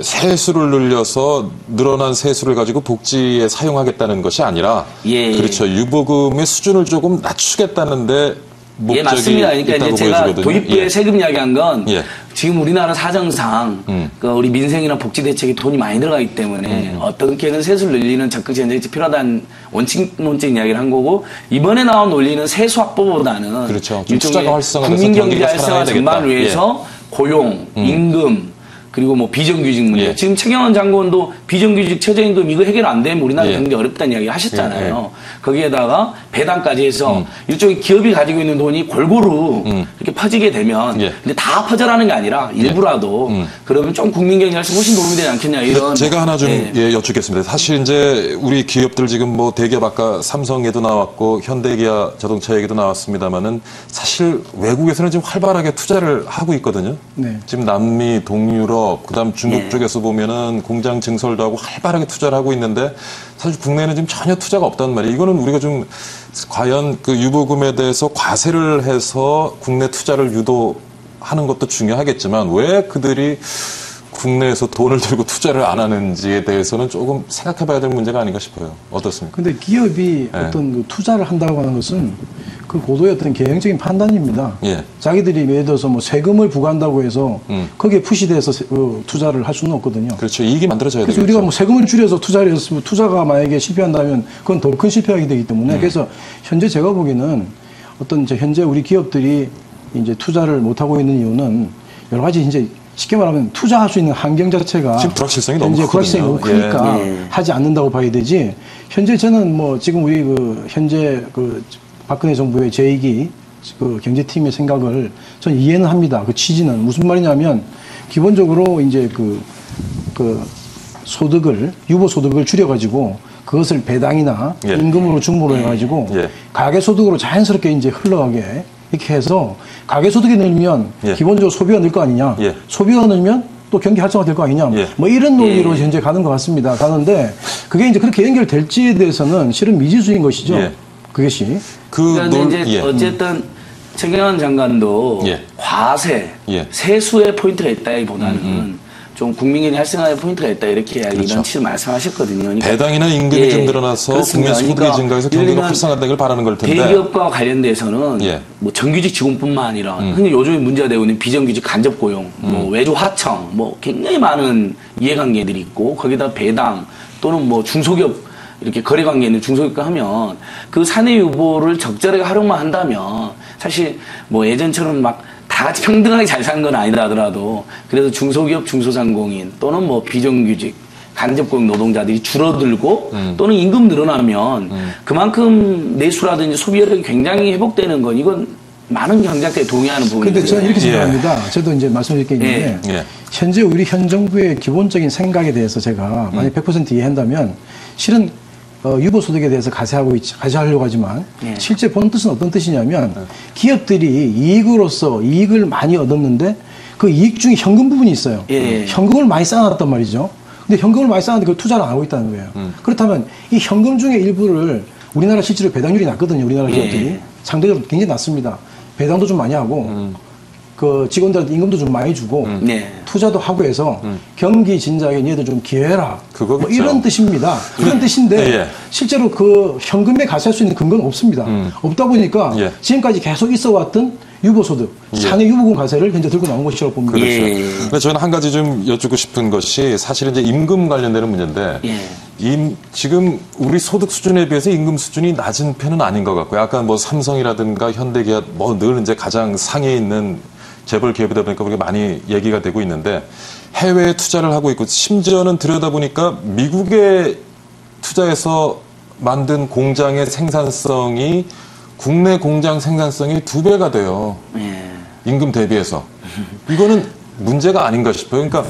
세수를 늘려서 늘어난 세수를 가지고 복지에 사용하겠다는 것이 아니라 그렇죠. 유보금의 수준을 조금 낮추겠다는데 목적이 맞습니다. 그러니까 있다고 이제 제가 보여지거든요. 도입부의 세금 이야기한 건 지금 우리나라 사정상 그러니까 우리 민생이나 복지 대책에 돈이 많이 들어가기 때문에 어떻게든 세수를 늘리는 적극 정책이 필요하다는 원칙론적인 이야기를 한 거고, 이번에 나온 논리는 세수 확보보다는 그렇죠. 좀 투자가 활성화돼서 국민 경제 경기가 활성화 살아나야 전반을 되겠다. 위해서 고용, 임금, 그리고 뭐 비정규직 문제. 지금 최경환 장관도 비정규직 최저임금 이거 해결 안 되면 우리나라 경제 어렵다는 이야기 하셨잖아요. 거기에다가 배당까지 해서 일종의 기업이 가지고 있는 돈이 골고루 이렇게 퍼지게 되면 근데 다 퍼져라는 게 아니라 일부라도 그러면 좀 국민 경제에서 훨씬 도움이 되지 않겠냐 이런. 제가 하나 좀 여쭙겠습니다. 사실 이제 우리 기업들 지금 뭐 대기업 아까 삼성에도 나왔고 현대기아 자동차 얘기도 나왔습니다만은 사실 외국에서는 지금 활발하게 투자를 하고 있거든요. 지금 남미, 동유럽, 그다음 중국 쪽에서 보면은 공장 증설도 하고 활발하게 투자를 하고 있는데, 사실 국내에는 지금 전혀 투자가 없단 말이에요. 이거는 우리가 좀 과연 그 유보금에 대해서 과세를 해서 국내 투자를 유도하는 것도 중요하겠지만 왜 그들이 국내에서 돈을 들고 투자를 안 하는지에 대해서는 조금 생각해 봐야 될 문제가 아닌가 싶어요. 어떻습니까? 근데 기업이 어떤 그 투자를 한다고 하는 것은 그 고도의 어떤 개인적인 판단입니다. 자기들이 예를 들어서 뭐 세금을 부과한다고 해서 거기에 푸시돼서 투자를 할 수는 없거든요. 그렇죠. 이익이 만들어져야 되겠죠. 그래서 우리가 뭐 세금을 줄여서 투자를 했으면 투자가 만약에 실패한다면 그건 더 큰 실패하게 되기 때문에 그래서 현재 제가 보기에는 어떤 현재 우리 기업들이 이제 투자를 못 하고 있는 이유는 여러 가지 이제 쉽게 말하면 투자할 수 있는 환경 자체가 지금 불확실성이 너무 현재 불확실성이 너무 크니까 하지 않는다고 봐야 되지. 현재 저는 뭐 지금 우리 그 현재 그 박근혜 정부의 제2기 그 경제팀의 생각을 저는 이해는 합니다. 그 취지는 무슨 말이냐면 기본적으로 이제 그 소득을 유보 소득을 줄여가지고 그것을 배당이나 임금으로 중부로 해가지고 가계 소득으로 자연스럽게 이제 흘러가게 이렇게 해서 가계 소득이 늘면 기본적으로 소비가 늘 거 아니냐, 소비가 늘면 또 경기 활성화 될 거 아니냐, 뭐 이런 논리로 현재 가는 것 같습니다. 가는데 그게 이제 그렇게 연결될지에 대해서는 실은 미지수인 것이죠. 그것이. 그런데 이제 어쨌든 최경환 장관도 과세, 세수의 포인트가 있다기보다는 좀 국민의 활성화의 포인트가 있다 이렇게 이런 취지로 말씀하셨거든요. 그러니까 배당이나 임금이 좀 늘어나서 국민 소득이 증가해서 경기가 활성화되길 바라는 걸 텐데, 대기업과 관련돼서는 뭐 정규직 직원뿐만 아니라 흔히 요즘에 문제가 되고 있는 비정규직 간접 고용, 뭐 외주 하청, 뭐 굉장히 많은 이해관계들이 있고 거기다 배당 또는 뭐 중소기업 이렇게 거래관계 있는 중소기업과 하면 그 사내 유보를 적절하게 활용만 한다면 사실 뭐 예전처럼 막 다 같이 평등하게 잘 사는 건 아니다 하더라도 그래도 중소기업, 중소상공인 또는 뭐 비정규직, 간접고용 노동자들이 줄어들고 또는 임금 늘어나면 그만큼 내수라든지 소비력이 굉장히 회복되는 건 이건 많은 경제학자들이 동의하는 부분이에요. 근데 저는 이렇게 생각합니다. 저도 이제 말씀드릴 게 있는데 현재 우리 현 정부의 기본적인 생각에 대해서 제가 만약 100% 이해한다면 실은 유보소득에 대해서 가세하려고 하지만 실제 본 뜻은 어떤 뜻이냐면 기업들이 이익을 많이 얻었는데 그 이익 중에 현금 부분이 있어요. 현금을 많이 쌓아놨단 말이죠. 근데 현금을 많이 쌓았는데 그걸 투자를 안 하고 있다는 거예요. 그렇다면 이 현금 중에 일부를 우리나라 실제로 배당률이 낮거든요. 우리나라 기업들이. 상대적으로 굉장히 낮습니다. 배당도 좀 많이 하고 그 직원들한테 임금도 좀 많이 주고 투자도 하고 해서 경기 진작에 얘들 좀 기회라 뭐 이런 뜻입니다. 이런 뜻인데 실제로 그 현금에 가세할 수 있는 근거는 없습니다. 없다 보니까 지금까지 계속 있어왔던 유보소득, 사내 유보금 가세를 현재 들고 나온 것이라고 봅니다. 그렇죠. 저는 한 가지 좀 여쭙고 싶은 것이 사실은 이제 임금 관련되는 문제인데 지금 우리 소득 수준에 비해서 임금 수준이 낮은 편은 아닌 것 같고요. 아까 뭐 삼성이라든가 현대기아 뭐 늘 이제 가장 상위에 있는 재벌 기업이다 보니까 우리가 많이 얘기가 되고 있는데 해외에 투자를 하고 있고 심지어는 들여다보니까 미국에 투자해서 만든 공장의 생산성이 국내 공장 생산성이 2배가 돼요. 임금 대비해서. 이거는 문제가 아닌가 싶어요. 그러니까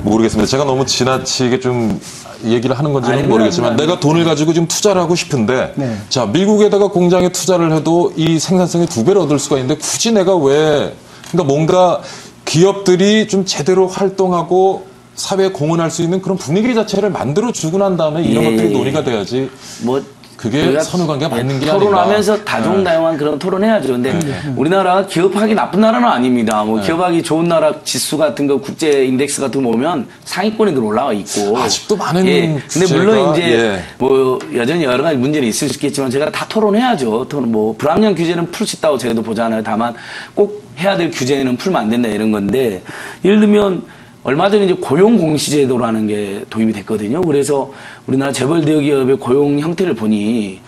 모르겠습니다. 제가 너무 지나치게 좀 얘기를 하는 건지는 모르겠지만 내가 돈을 가지고 지금 투자를 하고 싶은데 자 미국에다가 공장에 투자를 해도 이 생산성이 2배를 얻을 수가 있는데 굳이 내가 왜 그러니까 뭔가 기업들이 좀 제대로 활동하고 사회에 공헌할 수 있는 그런 분위기 자체를 만들어주고 난 다음에 이런 것들이 논의가 돼야지 그게 선후관계가 맞는 게 아닌가. 토론하면서 다종다용한 그런 토론해야죠. 근데 우리나라가 기업하기 나쁜 나라는 아닙니다. 뭐 기업하기 좋은 나라 지수 같은 거 국제 인덱스 같은 거 보면 상위권에 올라와 있고. 아직도 많은 근데 물론 이제 뭐 여전히 여러 가지 문제는 있을 수 있겠지만 제가 다 토론해야죠. 뭐 불합리한 규제는 풀 수 있다고 저희도 보잖아요. 다만 꼭 해야 될 규제는 풀면 안 된다 이런 건데 예를 들면 얼마 전에 이제 고용공시제도라는 게 도입이 됐거든요. 그래서 우리나라 재벌 대기업의 고용 형태를 보니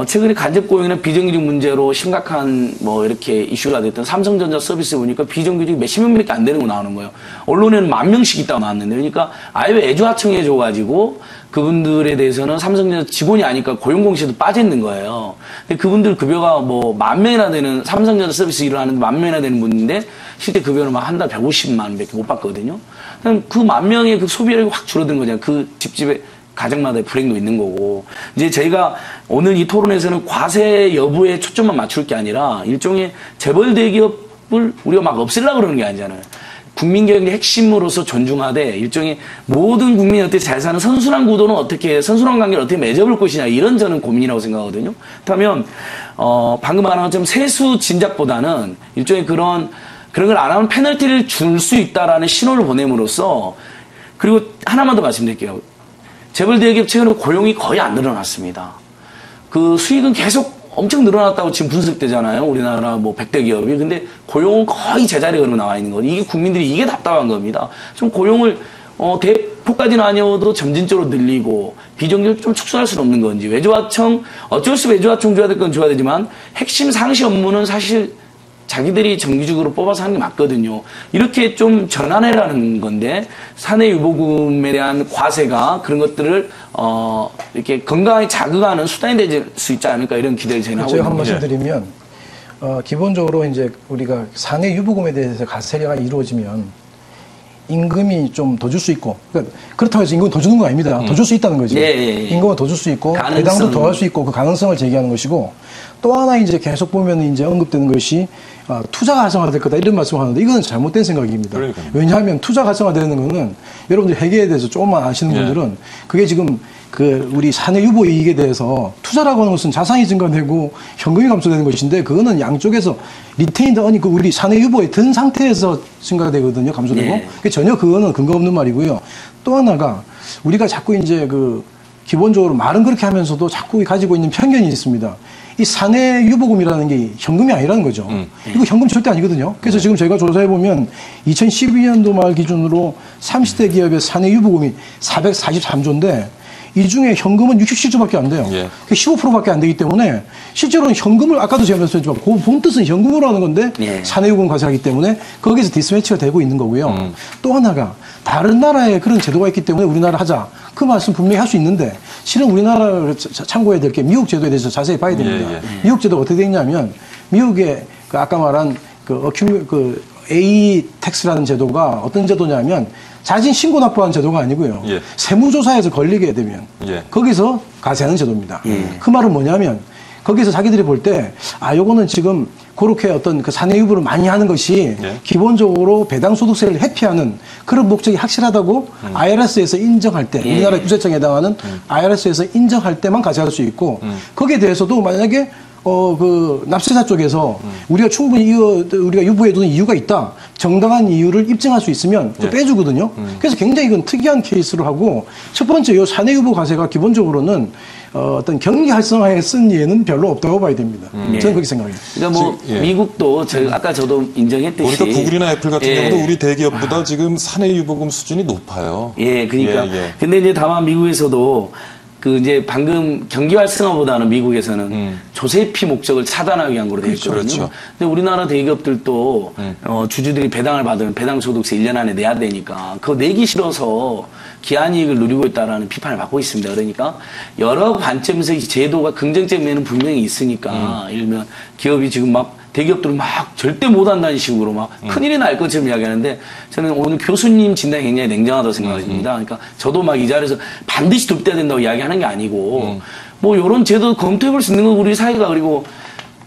최근에 간접 고용이나 비정규직 문제로 심각한 뭐 이렇게 이슈가 됐던 삼성전자 서비스 보니까 비정규직 몇십 명밖에 안 되는 거 나오는 거예요. 언론에는 10,000명씩 있다고 나왔는데 그러니까 아예 애주하청해 줘가지고 그분들에 대해서는 삼성전자 직원이 아니까 고용공시에도 빠져 있는 거예요. 근데 그분들 급여가 뭐 10,000명이나 되는 삼성전자 서비스 일을 하는데 10,000명이나 되는 분인데 실제 급여는 막 한 달 150만 원밖에 못 받거든요. 그 10,000명의 그 소비력이 확 줄어든 거잖아요. 그 집집에 가정마다의 불행도 있는 거고. 이제 저희가 오늘 이 토론에서는 과세 여부에 초점만 맞출 게 아니라 일종의 재벌 대기업을 우리가 막 없애려고 그러는 게 아니잖아요. 국민경제 핵심으로서 존중하되 일종의 모든 국민이 어떻게 잘 사는 선순환 구도는 어떻게 선순환 관계를 어떻게 맺어볼 것이냐 이런 저는 고민이라고 생각하거든요. 그렇다면 방금 말한 것처럼 세수 진작보다는 일종의 그런 걸 안 하면 페널티를 줄 수 있다라는 신호를 보냄으로써 그리고 하나만 더 말씀드릴게요. 재벌 대기업 최근에 고용이 거의 안 늘어났습니다. 그 수익은 계속 엄청 늘어났다고 지금 분석되잖아요. 우리나라 뭐 100대 기업이. 근데 고용은 거의 제자리에 그러면 나와 있는 거예요. 이게 국민들이 이게 답답한 겁니다. 좀 고용을 대폭까지는 아니어도 점진적으로 늘리고 비정규직을 좀 축소할 수는 없는 건지. 외주화청 어쩔 수 없이 외주화청 줘야 될 건 줘야 되지만 핵심 상시 업무는 사실 자기들이 정규직으로 뽑아서 하는 게 맞거든요. 이렇게 좀 전환해라는 건데 사내 유보금에 대한 과세가 그런 것들을 이렇게 건강하게 자극하는 수단이 될 수 있지 않을까 이런 기대를 저희는 하고 제가 있는 한 말씀 드리면 기본적으로 이제 우리가 사내 유보금에 대해서 가세가 이루어지면 임금이 좀 더 줄 수 있고 그렇다고 해서 임금 더 주는 거 아닙니다. 더 줄 수 있다는 거죠. 임금은 더 줄 수 있고 배당도 더 할 수 있고 그 가능성을 제기하는 것이고 또 하나 이제 계속 보면 이제 언급되는 것이 투자가 활성화될 거다 이런 말씀을 하는데 이거는 잘못된 생각입니다. 그러니까요. 왜냐하면 투자가 활성화되는 거는 여러분들 회계에 대해서 조금만 아시는 분들은 그게 지금 그 우리 사내 유보 이익에 대해서 투자라고 하는 것은 자산이 증가되고 현금이 감소되는 것인데 그거는 양쪽에서 리테인드 어니 그 우리 사내 유보에 든 상태에서 증가되거든요. 감소되고. 전혀 그거는 근거 없는 말이고요. 또 하나가 우리가 자꾸 이제 그 기본적으로 말은 그렇게 하면서도 자꾸 가지고 있는 편견이 있습니다. 이 사내 유보금이라는 게 현금이 아니라는 거죠. 이거 현금 절대 아니거든요. 그래서 지금 저희가 조사해보면 2012년도 말 기준으로 30대 기업의 사내 유보금이 443조인데 이 중에 현금은 67조밖에 안 돼요. 15%밖에 안 되기 때문에 실제로는 현금을 아까도 제가 말씀드렸지만 그 본 뜻은 현금으로 하는 건데 사내 유보금 과세하기 때문에 거기서 디스매치가 되고 있는 거고요. 또 하나가 다른 나라에 그런 제도가 있기 때문에 우리나라 하자. 그 말씀 분명히 할 수 있는데 실은 우리나라를 참고해야 될 게 미국 제도에 대해서 자세히 봐야 됩니다. 미국 제도가 어떻게 되어 있냐면 미국의 그 아까 말한 그 A 텍스라는 제도가 어떤 제도냐면 자진 신고 납부하는 제도가 아니고요. 예. 세무조사에서 걸리게 되면 예. 거기서 과세하는 제도입니다. 그 말은 뭐냐면 거기서 자기들이 볼 때 요거는 지금 그렇게 어떤 그 사내 유보를 많이 하는 것이 예. 기본적으로 배당소득세를 회피하는 그런 목적이 확실하다고 IRS에서 인정할 때 우리나라 규제청에 해당하는 IRS에서 인정할 때만 과세할 수 있고 거기에 대해서도 만약에 그 납세자 쪽에서 우리가 충분히 우리가 유보해 두는 이유가 있다. 정당한 이유를 입증할 수 있으면 또 빼주거든요. 그래서 굉장히 이건 특이한 케이스로 하고 첫 번째 이 사내 유보 과세가 기본적으로는 어떤 경기 활성화에 쓴 예는 별로 없다고 봐야 됩니다. 저는 그렇게 생각합니다. 그러니까 뭐 미국도 아까 저도 인정했듯이 보니까 구글이나 애플 같은 경우도 우리 대기업보다 지금 사내 유보금 수준이 높아요. 예, 그러니까. 근데 이제 다만 미국에서도 그 이제 방금 경기 활성화보다는 미국에서는 조세피 목적을 차단하기 위한 거로 되어 있거든요. 그렇죠. 근데 우리나라 대기업들도 주주들이 배당을 받으면 배당 소득세 1년 안에 내야 되니까 그거 내기 싫어서 기한 이익을 누리고 있다라는 비판을 받고 있습니다. 그러니까 여러 관점에서 이 제도가 긍정적 면은 분명히 있으니까 예를 들면 기업이 지금 막 대기업들은 막 절대 못한다는 식으로 막 큰일이 날 것처럼 이야기하는데 저는 오늘 교수님 진단이 굉장히 냉정하다고 생각합니다. 그러니까 저도 막 이 자리에서 반드시 돕대야 된다고 이야기하는 게 아니고 뭐 이런 제도 검토해 볼 수 있는 거 우리 사회가 그리고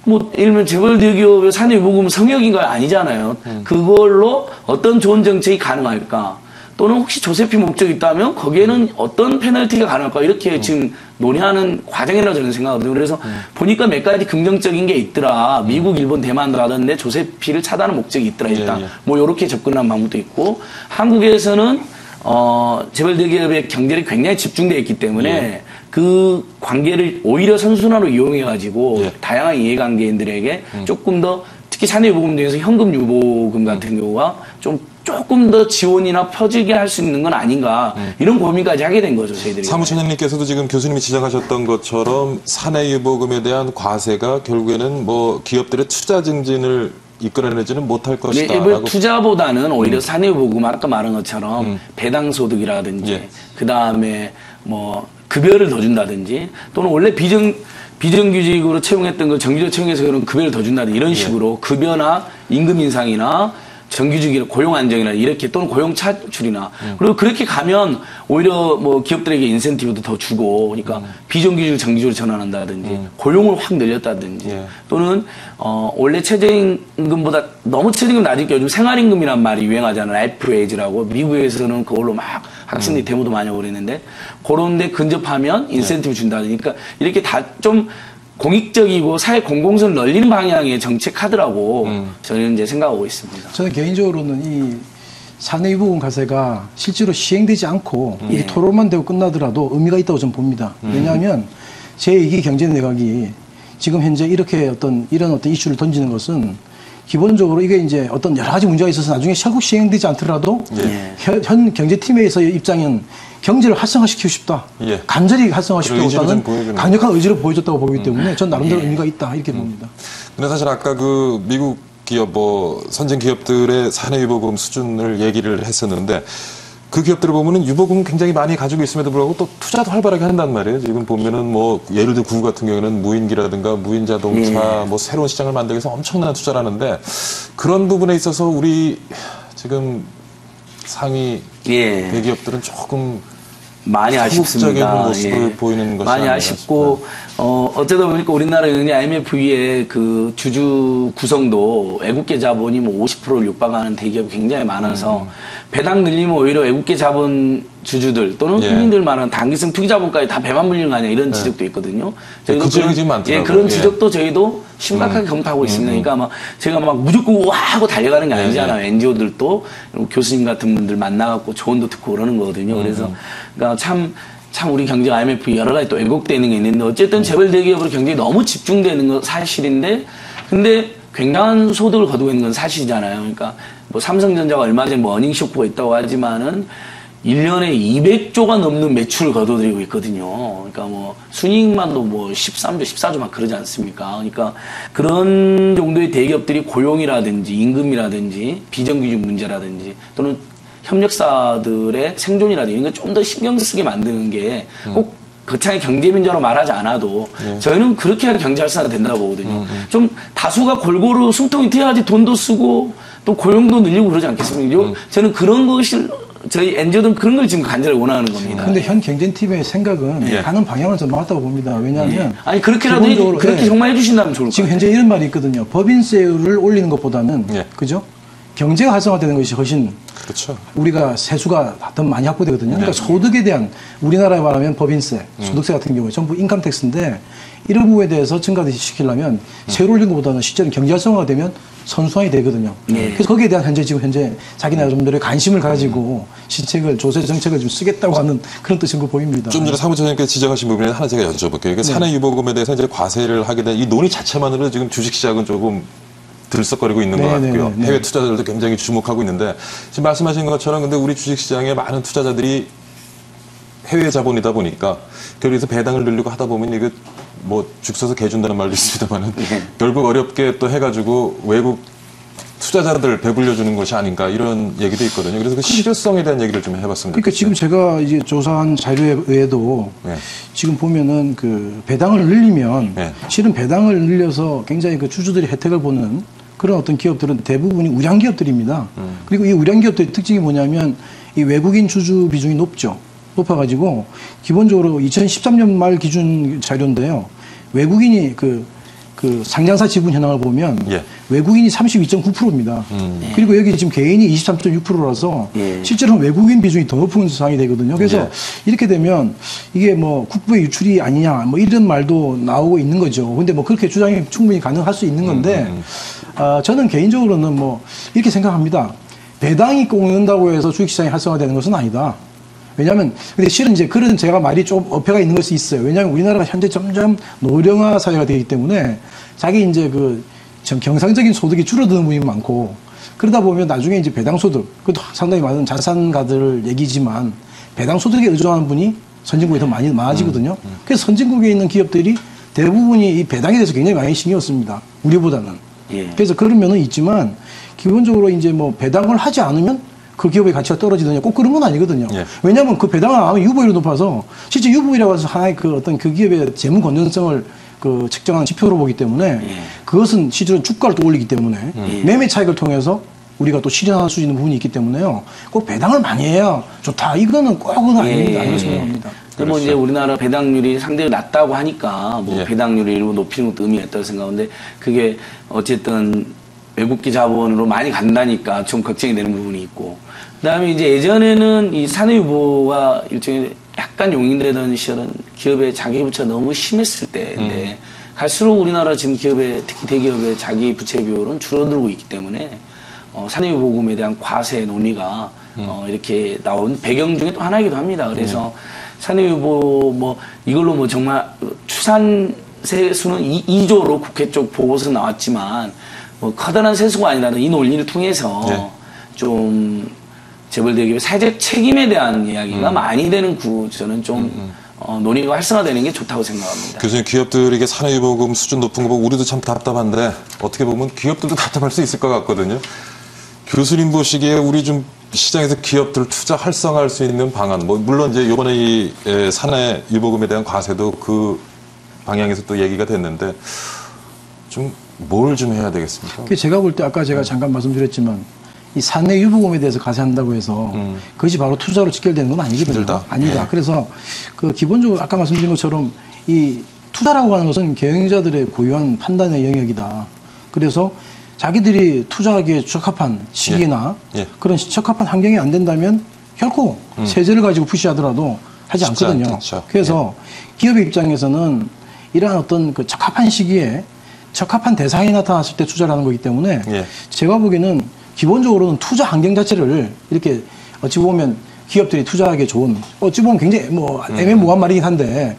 뭐 예를 들면 재벌 대기업의 사내 유보금은 성역인가 아니잖아요. 그걸로 어떤 좋은 정책이 가능할까? 또는 혹시 조세피 목적이 있다면 거기에는 어떤 페널티가 가능할까 이렇게 지금 논의하는 과정이라고 저는 생각하거든요. 그래서 보니까 몇 가지 긍정적인 게 있더라. 미국, 일본, 대만도 하던데 조세피를 차단하는 목적이 있더라. 일단 뭐 이렇게 접근한 방법도 있고 한국에서는 재벌 대기업의 경제력이 굉장히 집중되어 있기 때문에 그 관계를 오히려 선순환으로 이용해가지고 다양한 이해관계인들에게 조금 더 특히 사내 유보금 중에서 현금 유보금 같은 경우가 조금 더 지원이나 퍼지게 할 수 있는 건 아닌가 이런 고민까지 하게 된 거죠 저희들이. 사무총장님께서도 지금 교수님이 지적하셨던 것처럼 사내 유보금에 대한 과세가 결국에는 뭐 기업들의 투자 증진을 이끌어내지는 못할 것이다. 네, 투자보다는 오히려 사내 유보금 아까 말한 것처럼 배당 소득이라든지 그 다음에 뭐 급여를 더 준다든지 또는 원래 비정규직으로 채용했던 걸 정규직 채용해서 그런 급여를 더 준다든지 이런 식으로 급여나 임금 인상이나 정규직이나 고용 안정이나 이렇게 또는 고용 차출이나 그리고 그렇게 가면 오히려 뭐 기업들에게 인센티브도 더 주고 그러니까 비정규직을 정규직으로 전환한다든지 고용을 확 늘렸다든지 또는 원래 최저임금보다 너무 최저임금 낮으니까 요즘 생활임금이란 말이 유행하잖아요. 라이프 웨이지라고 미국에서는 그걸로 막 학생들이 데모도 많이 하고 그랬는데 그런 데 근접하면 인센티브 준다든지 그러니까 이렇게 다 좀 공익적이고 사회 공공성을 넓히는 방향의 정책 카드라고 저는 이제 생각하고 있습니다. 저는 개인적으로는 이 사내 유보금 과세가 실제로 시행되지 않고 이게 토론만 되고 끝나더라도 의미가 있다고 저는 봅니다. 왜냐하면 제2기 경제내각이 지금 현재 이런 어떤 이슈를 던지는 것은 기본적으로 이게 이제 어떤 여러 가지 문제가 있어서 나중에 결국 시행되지 않더라도 현 경제팀에서의 입장은 경제를 활성화시키고 싶다. 간절히 활성화시키고 싶다는 강력한 의지를 보여줬다고 보기 때문에 전 나름대로 의미가 있다. 이렇게 봅니다. 근데 사실 아까 그 미국 기업, 선진 기업들의 사내 유보금 수준을 얘기를 했었는데 그 기업들을 보면은 유보금 굉장히 많이 가지고 있음에도 불구하고 또 투자도 활발하게 한단 말이에요. 지금 보면은 뭐 예를 들어 구글 같은 경우에는 무인기라든가 무인 자동차 뭐 새로운 시장을 만들기 위해서 엄청난 투자를 하는데 그런 부분에 있어서 우리 지금 상위 대기업들은 조금 많이 아쉽습니다. 모습을 보이는 것이 많이 아쉽고 어쩌다 보니까 우리나라는 IMF의 그 주주 구성도 외국계 자본이 뭐 50%를 육박하는 대기업이 굉장히 많아서 배당 늘리면 오히려 외국계 자본 주주들 또는 국민들 말하는 단기성 투기 자본까지 다 배만 물리는 거 아니야 이런 지적도 있거든요. 저희도 그 지적이 지금 많더라고요. 그런 지적도 저희도 심각하게 검토하고 있습니다. 그러니까 막 제가 막 무조건 우와 하고 달려가는 게 아니잖아요. NGO들도 교수님 같은 분들 만나갖고 조언도 듣고 그러는 거거든요. 그래서 그러니까 참 우리 경제 IMF 여러 가지 또 왜곡되는 게 있는데 어쨌든 재벌 대기업으로 경제에 너무 집중되는 건 사실인데 근데 굉장한 소득을 거두고 있는 건 사실이잖아요. 그러니까 뭐 삼성전자가 얼마 전에 뭐 어닝 쇼크가 있다고 하지만은 1년에 200조가 넘는 매출을 거둬들이고 있거든요. 그러니까 뭐 순이익만도 뭐 13조, 14조 막 그러지 않습니까? 그러니까 그런 정도의 대기업들이 고용이라든지 임금이라든지 비정규직 문제라든지 또는 협력사들의 생존이라든지 이런 걸 좀 더 신경 쓰게 만드는 게 꼭 거창하게 경제민주화로 말하지 않아도 저희는 그렇게 해야 경제 활성화가 된다고 보거든요. 좀 다수가 골고루 숨통이 트여야지 돈도 쓰고 또 고용도 늘리고 그러지 않겠습니까? 저는 그런 것을 저희 엔저는 그런 걸 지금 간절히 원하는 겁니다. 근데 현 경쟁팀의 생각은 가는 방향은 좀 맞다고 봅니다. 왜냐하면 아니 그렇게라도 그렇게 정말 해주신다면 좋을 것 같아요. 지금 현재 이런 말이 있거든요. 법인세율을 올리는 것보다는 그죠? 경제가 활성화되는 것이 훨씬 그렇죠. 우리가 세수가 더 많이 확보되거든요. 그러니까 소득에 대한 우리나라에 말하면 법인세, 소득세 같은 경우에 전부 인컴택스인데 이런 부분에 대해서 증가시키려면 세율 올리는 것보다는 실제로 경제 활성화가 되면 선순환이 되거든요. 그래서 거기에 대한 지금 현재 자기 나라들의 관심을 가지고 시책을 조세 정책을 좀 쓰겠다고 하는 그런 뜻인 거 보입니다. 좀 전에 사무처장님께서 지적하신 부분에 하나 제가 여쭤볼게요. 그러니까 산해 유보금에 대해서 이제 과세를 하게 된 이 논의 자체만으로 지금 주식시장은 조금 들썩거리고 있는 것 같고요. 해외 투자자들도 굉장히 주목하고 있는데 지금 말씀하신 것처럼 근데 우리 주식시장에 많은 투자자들이 해외 자본이다 보니까 그래서 배당을 늘리고 하다 보면 이게 뭐 죽 서서 개 준다는 말도 있습니다만은 결국 어렵게 또 해가지고 외국 투자자들 배불려주는 것이 아닌가 이런 얘기도 있거든요. 그래서 그 실효성에 대한 얘기를 좀 해봤습니다. 그러니까 지금 제가 이제 조사한 자료에 의해도 지금 보면은 그 배당을 늘리면 실은 배당을 늘려서 굉장히 그 주주들이 혜택을 보는 그런 어떤 기업들은 대부분이 우량 기업들입니다. 그리고 이 우량 기업들의 특징이 뭐냐면 이 외국인 주주 비중이 높아가지고 기본적으로 2013년 말 기준 자료인데요. 외국인이 그 상장사 지분 현황을 보면 외국인이 32.9%입니다. 그리고 여기 지금 개인이 23.6%라서 실제로는 외국인 비중이 더 높은 상황이 되거든요. 그래서 이렇게 되면 이게 뭐 국부의 유출이 아니냐 뭐 이런 말도 나오고 있는 거죠. 근데 뭐 그렇게 주장이 충분히 가능할 수 있는 건데 저는 개인적으로는 뭐 이렇게 생각합니다. 배당이 꼭 는다고 해서 주식시장이 활성화되는 것은 아니다. 왜냐하면 근데 실은 이제 그런 제가 말이 좀 어폐가 있는 것이 있어요. 왜냐하면 우리나라가 현재 점점 노령화 사회가 되기 때문에 자기 이제 그 경상적인 소득이 줄어드는 분이 많고 그러다 보면 나중에 이제 배당소득 그것도 상당히 많은 자산가들 얘기지만 배당소득에 의존하는 분이 선진국에 더 많아지거든요. 그래서 선진국에 있는 기업들이 대부분이 이 배당에 대해서 굉장히 많이 신경 씁니다. 우리보다는. 그래서 그런 면은 있지만 기본적으로 이제 뭐 배당을 하지 않으면 그 기업의 가치가 떨어지느냐 꼭 그런 건 아니거든요. 왜냐하면 그 배당은 아마 유보율이 높아서 실제 유보율이라고 해서 하나의 그 어떤 그 기업의 재무 건전성을 그 측정하는 지표로 보기 때문에 그것은 실제로 주가를 또 올리기 때문에 매매 차익을 통해서 우리가 또 실현할 수 있는 부분이 있기 때문에요. 꼭 배당을 많이 해야 좋다. 이거는 꼭은 아닙니다. 아니라고 생각합니다. 그렇죠. 뭐 이제 우리나라 배당률이 상대적으로 낮다고 하니까 뭐 배당률을 높이는 것도 의미가 있다고 생각하는데 그게 어쨌든 외국계 자본으로 많이 간다니까 좀 걱정이 되는 부분이 있고 그다음에 이제 예전에는 이 산해유보가 일종의 약간 용인되던 시절은 기업의 자기부채가 너무 심했을 때인데 갈수록 우리나라 지금 기업의 특히 대기업의 자기 부채 비율은 줄어들고 있기 때문에 산해유보금에 대한 과세 논의가 이렇게 나온 배경 중에 또 하나이기도 합니다. 그래서 산해유보 뭐 이걸로 뭐 정말 추산 세수는 2조로 국회 쪽 보고서 나왔지만 뭐 커다란 세수가 아니라는 이 논리를 통해서 좀 재벌대기업의 사회적 책임에 대한 이야기가 많이 되는 구조는 좀 논의가 활성화되는 게 좋다고 생각합니다. 교수님 기업들에게 산해유보금 수준 높은 거 보고 우리도 참 답답한데 어떻게 보면 기업들도 답답할 수 있을 것 같거든요. 교수님 보시기에 우리 좀 시장에서 기업들 투자 활성화할 수 있는 방안 뭐 물론 이제 이번에 이 산해유보금에 대한 과세도 그 방향에서 또 얘기가 됐는데 좀 뭘 좀 해야 되겠습니까? 제가 볼 때 아까 제가 잠깐 말씀드렸지만 이 산해유보금에 대해서 과세한다고 해서 그것이 바로 투자로 직결되는 건 아니거든요. 힘들다. 아니다. 그래서 그 기본적으로 아까 말씀드린 것처럼 이 투자라고 하는 것은 경영자들의 고유한 판단의 영역이다. 그래서 자기들이 투자하기에 적합한 시기나 그런 적합한 환경이 안 된다면 결코 세제를 가지고 푸시하더라도 하지 않거든요. 그래서 기업의 입장에서는 이러한 어떤 그 적합한 시기에 적합한 대상이 나타났을 때 투자를 하는 거기 때문에 제가 보기에는 기본적으로는 투자 환경 자체를 이렇게 어찌 보면 기업들이 투자하기에 좋은 어찌 보면 굉장히 뭐 애매모호한 말이긴 한데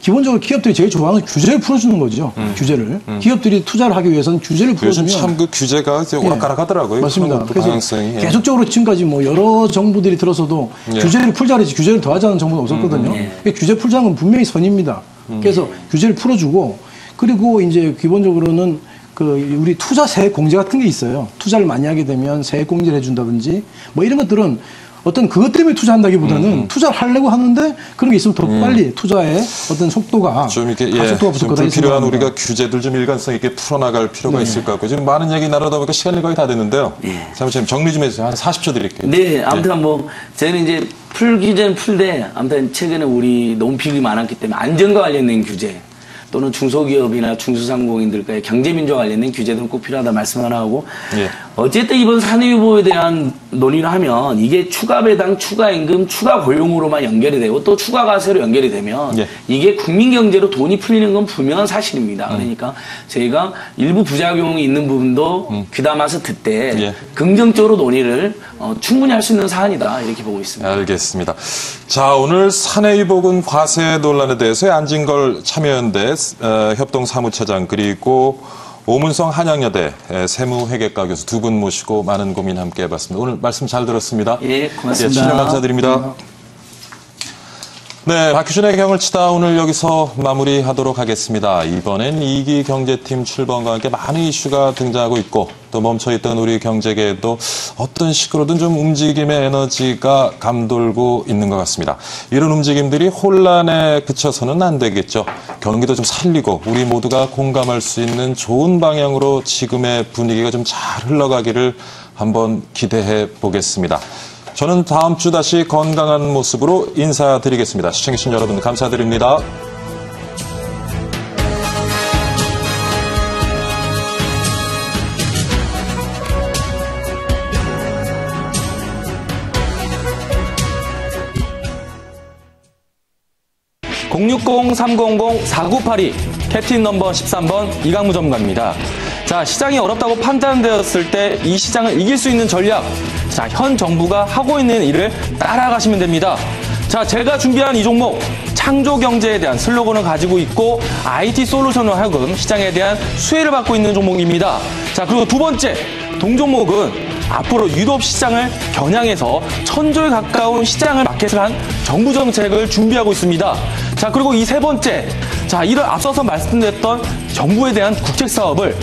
기본적으로 기업들이 제일 좋아하는 규제를 풀어주는 거죠. 규제를. 기업들이 투자를 하기 위해서는 규제를 풀어주면. 요즘 참 그 규제가 오락가락하더라고요. 맞습니다. 그래서 계속적으로 지금까지 뭐 여러 정부들이 들어서도 규제를 풀자 그러지 규제를 더하자는 정부는 없었거든요. 규제 풀자는 건 분명히 선입니다. 그래서 규제를 풀어주고 그리고 이제 기본적으로는 그 우리 투자 세액 공제 같은 게 있어요. 투자를 많이 하게 되면 세액 공제를 해준다든지 뭐 이런 것들은 어떤 그것 때문에 투자한다기보다는 투자를 하려고 하는데 그런 게 있으면 더 빨리 투자의 어떤 속도가 좀 이렇게 가속도가 좀 부족하다 필요한 우리가 규제들 좀 일관성 있게 풀어나갈 필요가 있을 것 같고 지금 많은 얘기 나누다 보니까 시간이 거의 다 됐는데요. 사무처님 정리 좀 해주세요. 한 40초 드릴게요. 네, 아무튼 뭐 저는 이제 규제는 풀되 아무튼 최근에 우리 너무 비리 많았기 때문에 안전과 관련된 규제 또는 중소기업이나 중소상공인들과의 경제민주화 관련된 규제들은 꼭 필요하다 말씀 하나 하고 어쨌든 이번 산해유보에 대한 논의를 하면 이게 추가 배당, 추가 임금, 추가 고용으로만 연결이 되고 또 추가 과세로 연결이 되면 이게 국민 경제로 돈이 풀리는 건 분명한 사실입니다. 그러니까 저희가 일부 부작용이 있는 부분도 귀담아서 듣되 긍정적으로 논의를 충분히 할 수 있는 사안이다 이렇게 보고 있습니다. 알겠습니다. 자, 오늘 산해유보금 과세 논란에 대해서 안진걸 참여연대 협동사무처장 그리고 오문성 한양여대 세무회계과 교수 두 분 모시고 많은 고민 함께 해봤습니다. 오늘 말씀 잘 들었습니다. 예, 고맙습니다. 진행 감사드립니다. 네, 박규준의 경을 치다 오늘 여기서 마무리하도록 하겠습니다. 이번엔 2기 경제팀 출범과 함께 많은 이슈가 등장하고 있고 또 멈춰있던 우리 경제계에도 어떤 식으로든 좀 움직임의 에너지가 감돌고 있는 것 같습니다. 이런 움직임들이 혼란에 그쳐서는 안 되겠죠. 경기도 좀 살리고 우리 모두가 공감할 수 있는 좋은 방향으로 지금의 분위기가 좀 잘 흘러가기를 한번 기대해 보겠습니다. 저는 다음 주 다시 건강한 모습으로 인사드리겠습니다. 시청해주신 여러분 감사드립니다. (060-300-4982) 캡틴 넘버 13번 이강무 전문가입니다. 자, 시장이 어렵다고 판단되었을 때 이 시장을 이길 수 있는 전략, 자, 현 정부가 하고 있는 일을 따라가시면 됩니다. 자, 제가 준비한 이 종목, 창조 경제에 대한 슬로건을 가지고 있고 IT 솔루션으로 하여금 시장에 대한 수혜를 받고 있는 종목입니다. 자, 그리고 두 번째, 동종목은 앞으로 유럽 시장을 겨냥해서 천조에 가까운 시장을 마켓을 한 정부 정책을 준비하고 있습니다. 자, 그리고 이 세 번째, 자, 이를 앞서서 말씀드렸던 정부에 대한 국책 사업을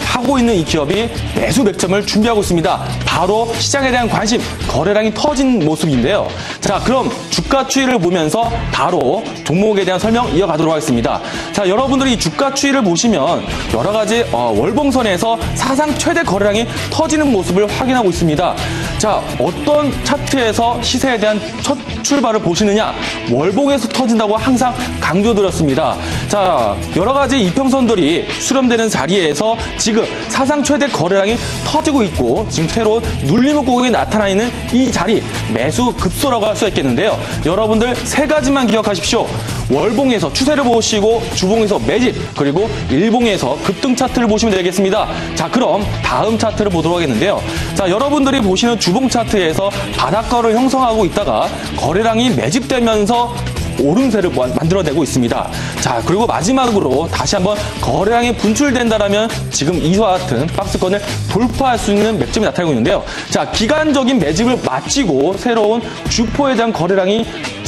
하고 있는 이 기업이 매수 맥점을 준비하고 있습니다. 바로 시장에 대한 관심, 거래량이 터진 모습인데요. 자, 그럼 주가 추이를 보면서 바로 종목에 대한 설명 이어가도록 하겠습니다. 자, 여러분들이 이 주가 추이를 보시면 여러 가지 월봉선에서 사상 최대 거래량이 터지는 모습을 확인하고 있습니다. 자, 어떤 차트에서 시세에 대한 첫 출발을 보시느냐? 월봉에서 터진다고 항상 강조드렸습니다. 자, 여러 가지 이평선들이 수렴되는 자리에서 지금 사상 최대 거래량이 터지고 있고 지금 새로운 눌림목 고객이 나타나 있는 이 자리, 매수 급소라고 할 수 있겠는데요. 여러분들 세 가지만 기억하십시오. 월봉에서 추세를 보시고 주봉에서 매집, 그리고 일봉에서 급등 차트를 보시면 되겠습니다. 자, 그럼 다음 차트를 보도록 하겠는데요. 자, 여러분들이 보시는 주봉 차트에서 바닥거를 형성하고 있다가 거래량이 매집되면서 오름세를 만들어내고 있습니다. 자, 그리고 마지막으로 다시 한번 거래량이 분출된다라면 지금 이와 같은 박스권을 돌파할 수 있는 맥점이 나타나고 있는데요. 자, 기간적인 매집을 마치고 새로운 주포에 대한 거래량이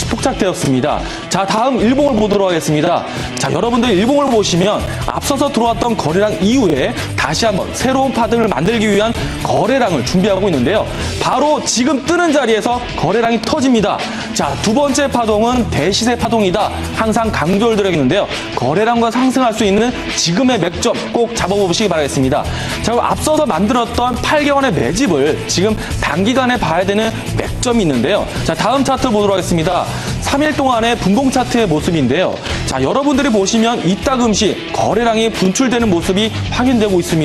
포착되었습니다. 자, 다음 일봉을 보도록 하겠습니다. 자, 여러분들 일봉을 보시면 앞서서 들어왔던 거래량 이후에 다시 한번 새로운 파등을 만들기 위한 거래량을 준비하고 있는데요. 바로 지금 뜨는 자리에서 거래량이 터집니다. 자, 두 번째 파동은 대시세 파동이다. 항상 강조를 드리겠는데요. 거래량과 상승할 수 있는 지금의 맥점 꼭 잡아보시기 바라겠습니다. 자, 그리고 앞서서 만들었던 8개월의 매집을 지금 단기간에 봐야 되는 맥점이 있는데요. 자, 다음 차트 보도록 하겠습니다. 3일 동안의 분봉 차트의 모습인데요. 자, 여러분들이 보시면 이따금씩 거래량이 분출되는 모습이 확인되고 있습니다.